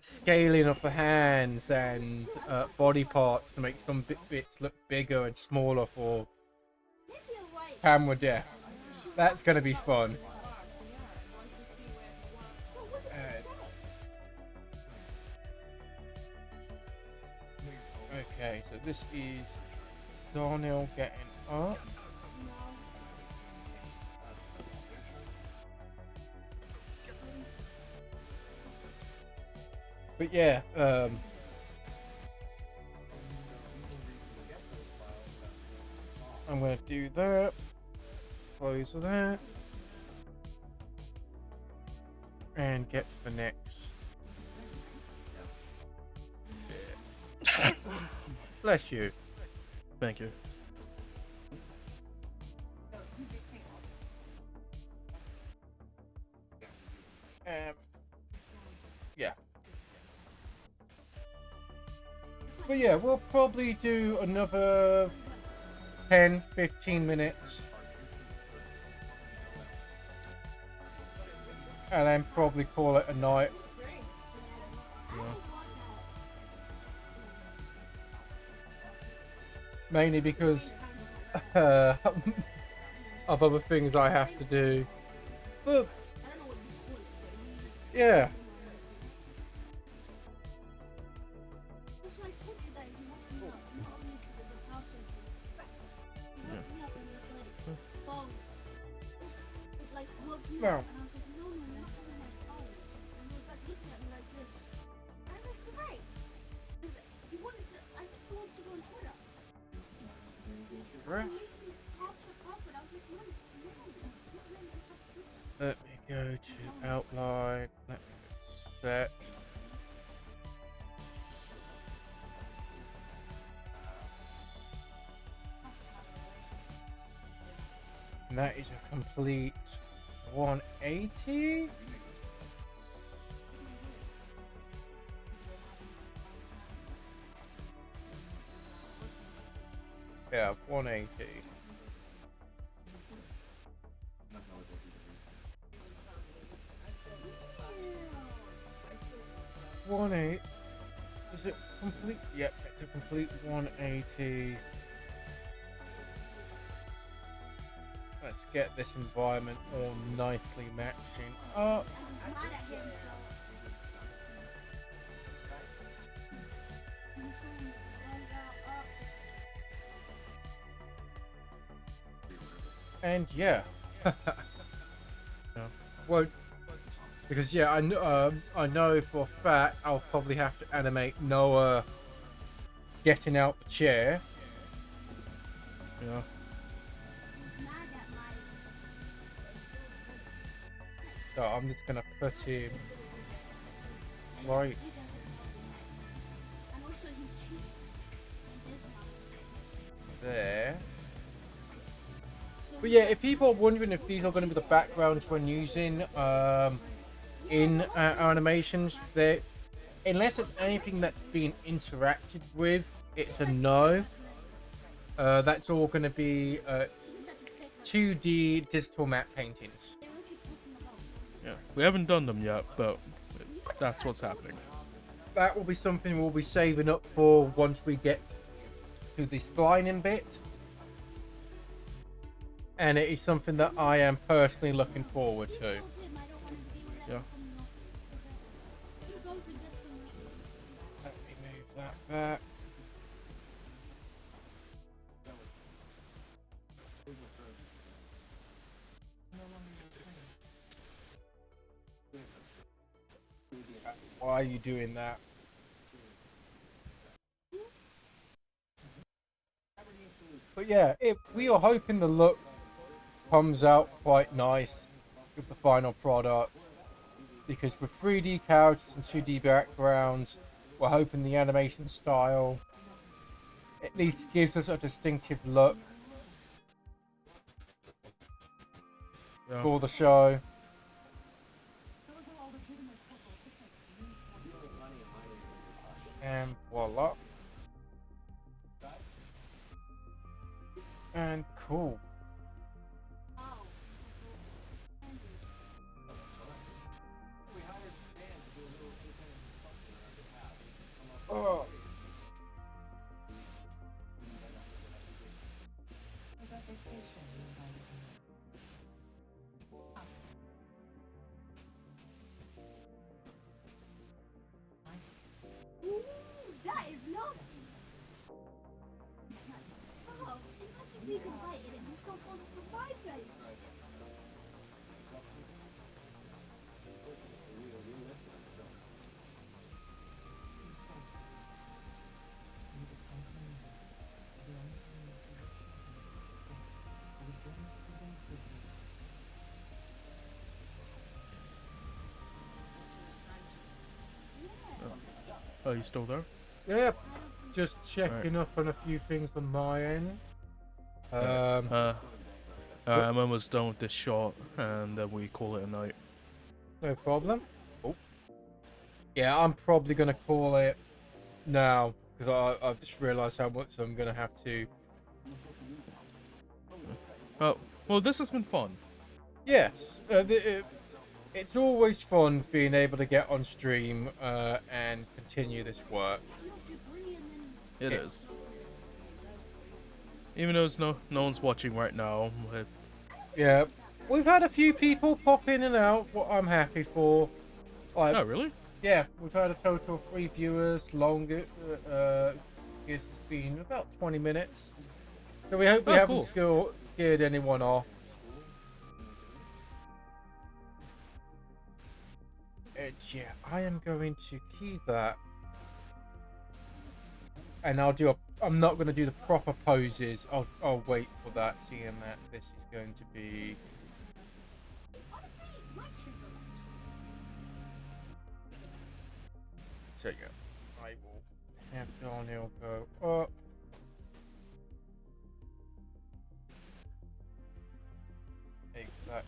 scaling of the hands and body parts to make some bits look bigger and smaller for camera depth, that's going to be fun. Okay, so this is Darnell getting up. But yeah, I'm going to do that, close that, and get to the next. Bless you. Thank you. Yeah. But yeah, we'll probably do another 10-15 minutes. And then probably call it a night. Yeah. Mainly because of other things I have to do. But yeah. Well, ref. Let me go to outline. Let me go to set. And that is a complete 180. Yeah, 180. 180. Is it complete? Yep, it's a complete 180. Let's get this environment all nicely matching up. And yeah. Yeah. Won't, because yeah, I know for a fact I'll probably have to animate Noah getting out the chair. Yeah. So I'm just gonna put him right there. But yeah, if people are wondering if these are going to be the backgrounds when using in animations, they, unless it's anything that's being interacted with, it's a no. That's all going to be 2D digital matte paintings. Yeah. We haven't done them yet, but that's what's happening. That will be something we'll be saving up for once we get to the splining bit. And it is something that I am personally looking forward to. Yeah. Let me move that back. Why are you doing that? But yeah, we are hoping the look comes out quite nice with the final product, because with 3D characters and 2D backgrounds, we're hoping the animation style at least gives us a distinctive look Yeah. for the show. And voila. And cool. Oh. Ooh, that is nasty. Oh, imagine we can bite it and you still fall off the vibrate. Are you still there? Yep. Just checking up on a few things on my end. I'm almost done with this shot, and then we call it a night. No problem. Oh. Yeah, I'm probably gonna call it now, because I've just realised how much I'm gonna have to. Well, this has been fun. Yes, it's always fun being able to get on stream and continue this work. It is. Even though there's no one's watching right now. Yeah, we've had a few people pop in and out, what I'm happy for. Like, Oh, really? yeah, we've had a total of 3 viewers. Longest it's been about 20 minutes. So we hope we haven't scared anyone off. Yeah, I am going to key that. And I'm not going to do the proper poses. I'll wait for that, seeing that this is going to be... So yeah, I will have Darnell go up. Take that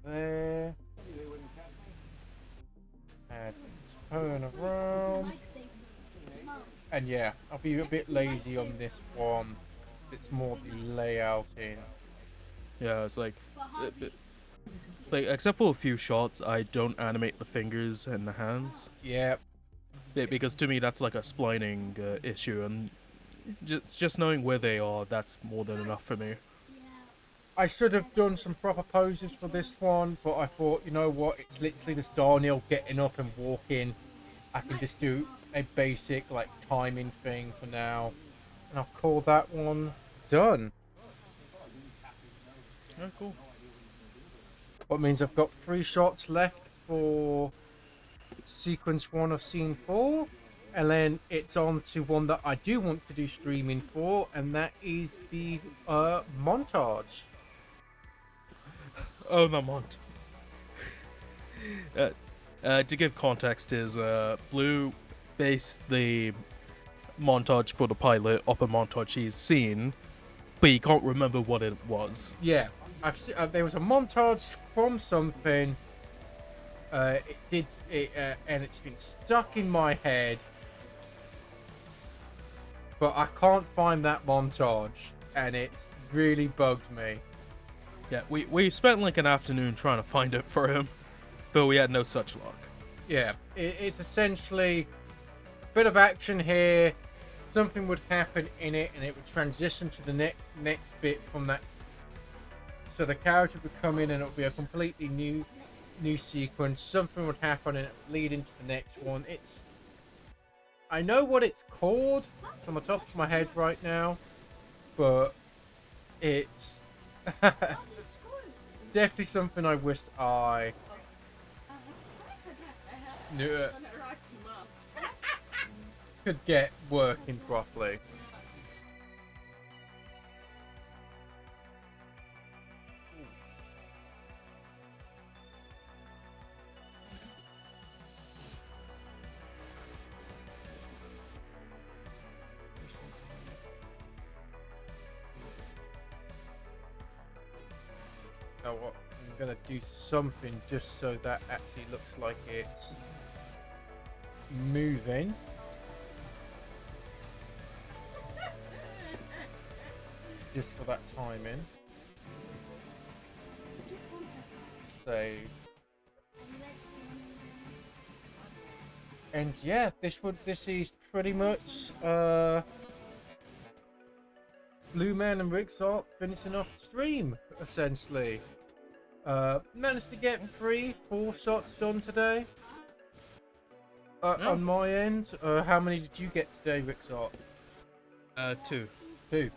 there. And turn around. And yeah, I'll be a bit lazy on this one. It's more the layout in. Yeah, it's like except for a few shots, I don't animate the fingers and the hands. Yeah. Because to me that's like a splining issue, and just knowing where they are, that's more than enough for me. I should have done some proper poses for this one, but I thought, you know what, it's literally just Darnell getting up and walking. I can just do a basic, like, timing thing for now. And I'll call that one done. Oh, cool. What means I've got 3 shots left for sequence 1 of scene 4. And then it's on to one that I do want to do streaming for, and that is the montage. Oh, the montage. To give context, is Blue based the montage for the pilot off a montage he's seen, but he can't remember what it was. Yeah, there was a montage from something. And it's been stuck in my head, but I can't find that montage, and it's really bugged me. Yeah, we spent like an afternoon trying to find it for him, but we had no such luck. Yeah, it's essentially a bit of action here. Something would happen in it, and it would transition to the next bit from that. So the character would come in, and it would be a completely new sequence. Something would happen, and it would lead into the next one. I know what it's called. It's on the top of my head right now, but it's definitely something I wish I knew could get working properly. Now what? I'm gonna do something just so that actually looks like it's moving. Just for that timing. Save. And yeah, this is pretty much BluMan and Rixart finishing off the stream, essentially. Managed to get 4 shots done today. On my end. How many did you get today, Rixart? 2. 2.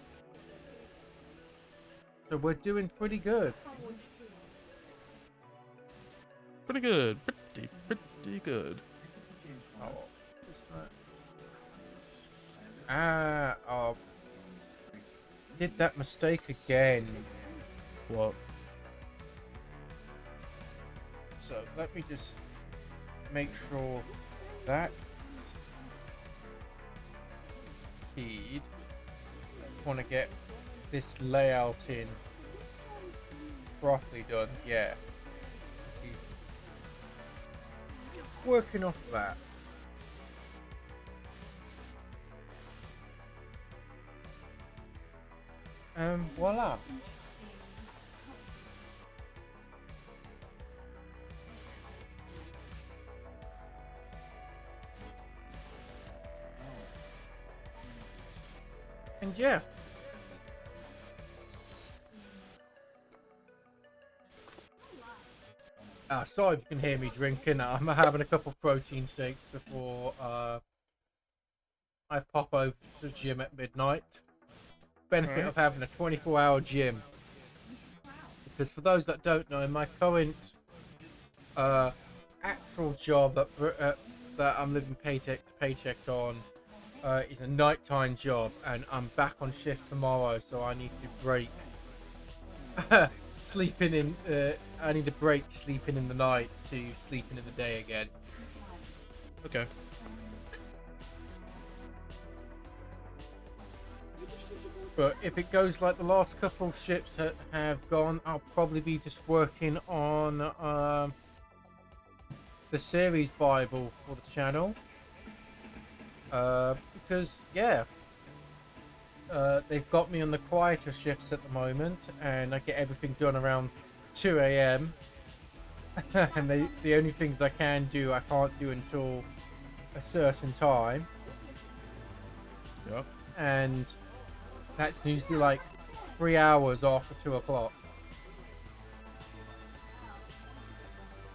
So we're doing pretty good. Pretty good. Pretty good. Oh, what's that? Did that mistake again. What? So let me just make sure that's keyed. I just want to get this layout in properly done. Yeah. Working off that. Voila. And yeah. Sorry if you can hear me drinking. I'm having a couple protein shakes before I pop over to the gym at midnight. Benefit of having a 24-hour gym. Because for those that don't know, my current actual job that I'm living paycheck to paycheck on is a nighttime job, and I'm back on shift tomorrow, so I need to break sleeping in. I need to break sleeping in the night to sleeping in the day again. Okay. But if it goes like the last couple ships that have gone, I'll probably be just working on the series Bible for the channel. Because, yeah, they've got me on the quieter shifts at the moment, and I get everything done around 2 a.m. and the only things I can do, I can't do until a certain time. Yeah. And that's usually like 3 hours after 2 o'clock.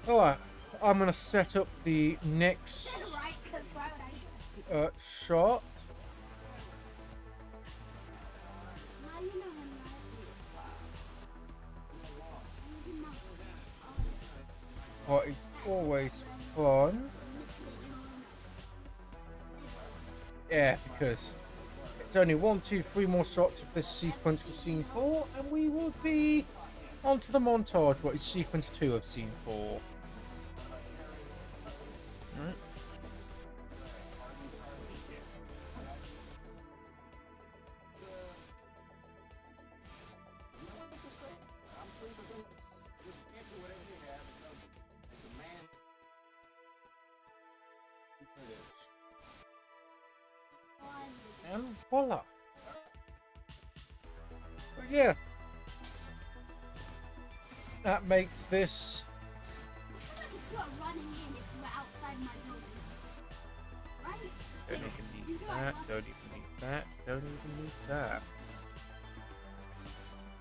Alright, I'm gonna set up the next shot. What is always fun. Yeah, because it's only 1, 2, 3 more shots of this sequence for scene 4, and we will be onto the montage, what is sequence 2 of scene 4. Alright. And voila. But yeah, that makes this It's not running in if we're outside my building. Right? don't even need that, don't even need that, don't even need that.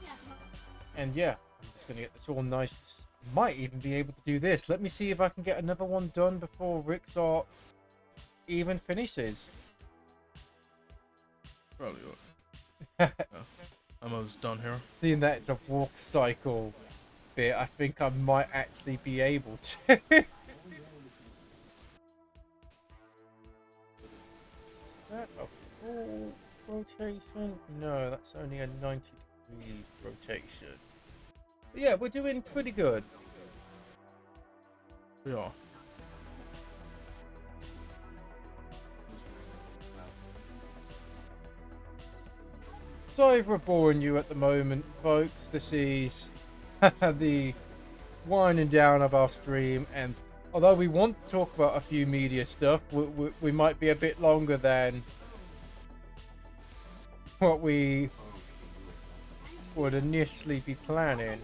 Yeah. And yeah, I'm just gonna get this all nice. Might even be able to do this. Let me see if I can get another one done before Rixart even finishes. Probably would. Yeah. I'm almost done here. Seeing that it's a walk cycle bit, I think I might actually be able to. Is that a full rotation? No, that's only a 90 degrees rotation. But yeah, we're doing pretty good. We are. Sorry for boring you at the moment, folks. This is the winding down of our stream, and although we want to talk about a few media stuff, we might be a bit longer than what we would initially be planning.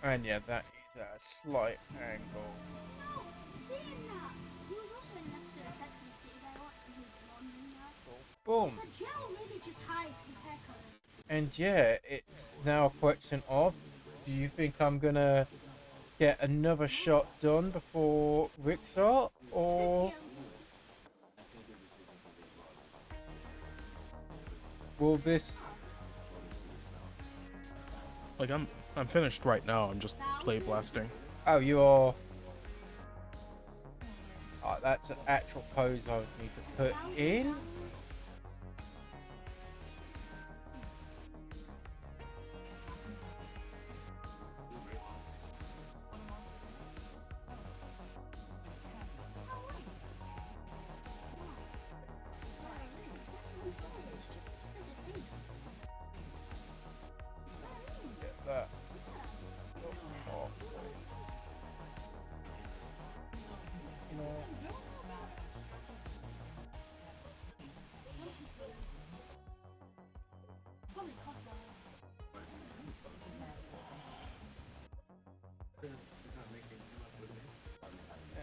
And yeah, that is a slight angle. No, seeing that, he was also in an episode of Sex and the City that I watched and he was blonde and that. Boom. But Joe really just hide his haircut. And yeah, it's now a question of, do you think I'm gonna get another shot done before Rixart, or will this... Like I'm finished right now. I'm just play blasting. Oh, you are... Oh, that's an actual pose I would need to put in. Get that.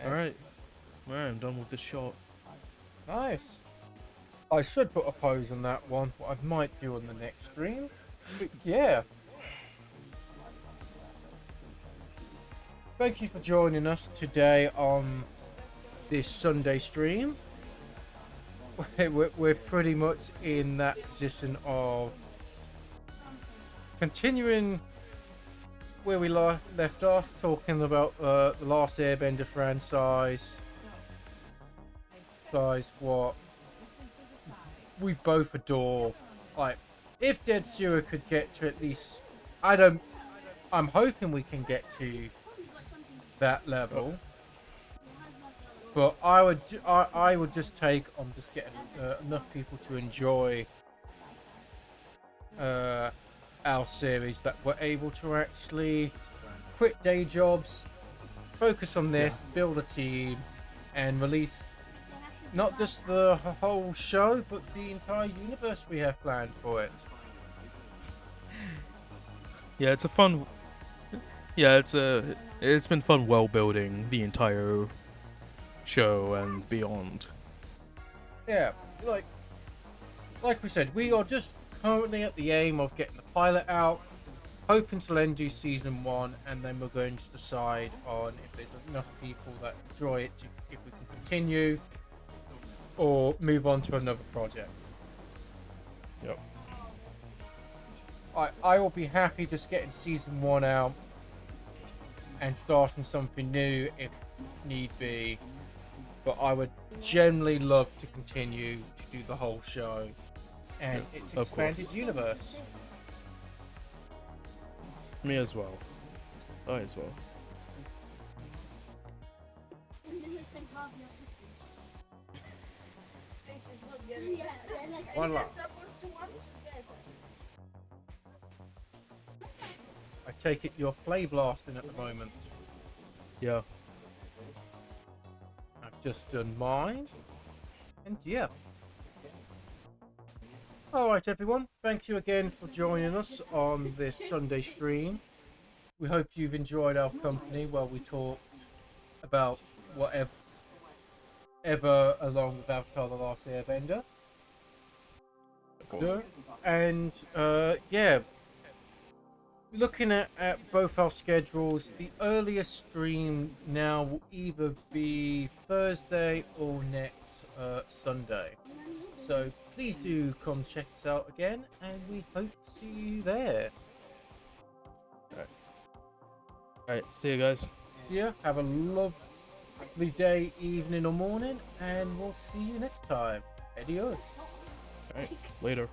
Alright. Alright, I'm done with this shot. Nice. I should put a pose on that one, what I might do on the next stream. But yeah. Thank you for joining us today on this Sunday stream. We're pretty much in that position of continuing where we left off, talking about the Last Airbender franchise. Guys, what we both adore. Like, if Dædscúa could get to at least, I'm hoping we can get to that level. But I would just take on just getting enough people to enjoy our series that were able to actually quit day jobs, focus on this, build a team, and release not just the whole show, but the entire universe we have planned for it. Yeah, it's a fun. Yeah, it's been fun world building the entire show and beyond. Yeah, like we said, we are just currently at the aim of getting the pilot out, hoping to then do season 1, and then we're going to decide on if there's enough people that enjoy it, if we can continue or move on to another project. Yep. I will be happy just getting season 1 out and starting something new if need be, but I would generally love to continue to do the whole show and its expanded universe. Me as well. I as well. One love. I take it you're play blasting at the moment. Yeah. I've just done mine, and yeah. Alright everyone, thank you again for joining us on this Sunday stream. We hope you've enjoyed our company while we talked about whatever along with Avatar: The Last Airbender. Of course. And yeah, looking at both our schedules, the earliest stream now will either be Thursday or next Sunday. So please do come check us out again, and we hope to see you there. Alright, see you guys. Yeah, have a lovely day, evening or morning, and we'll see you next time. Adios. Alright, later.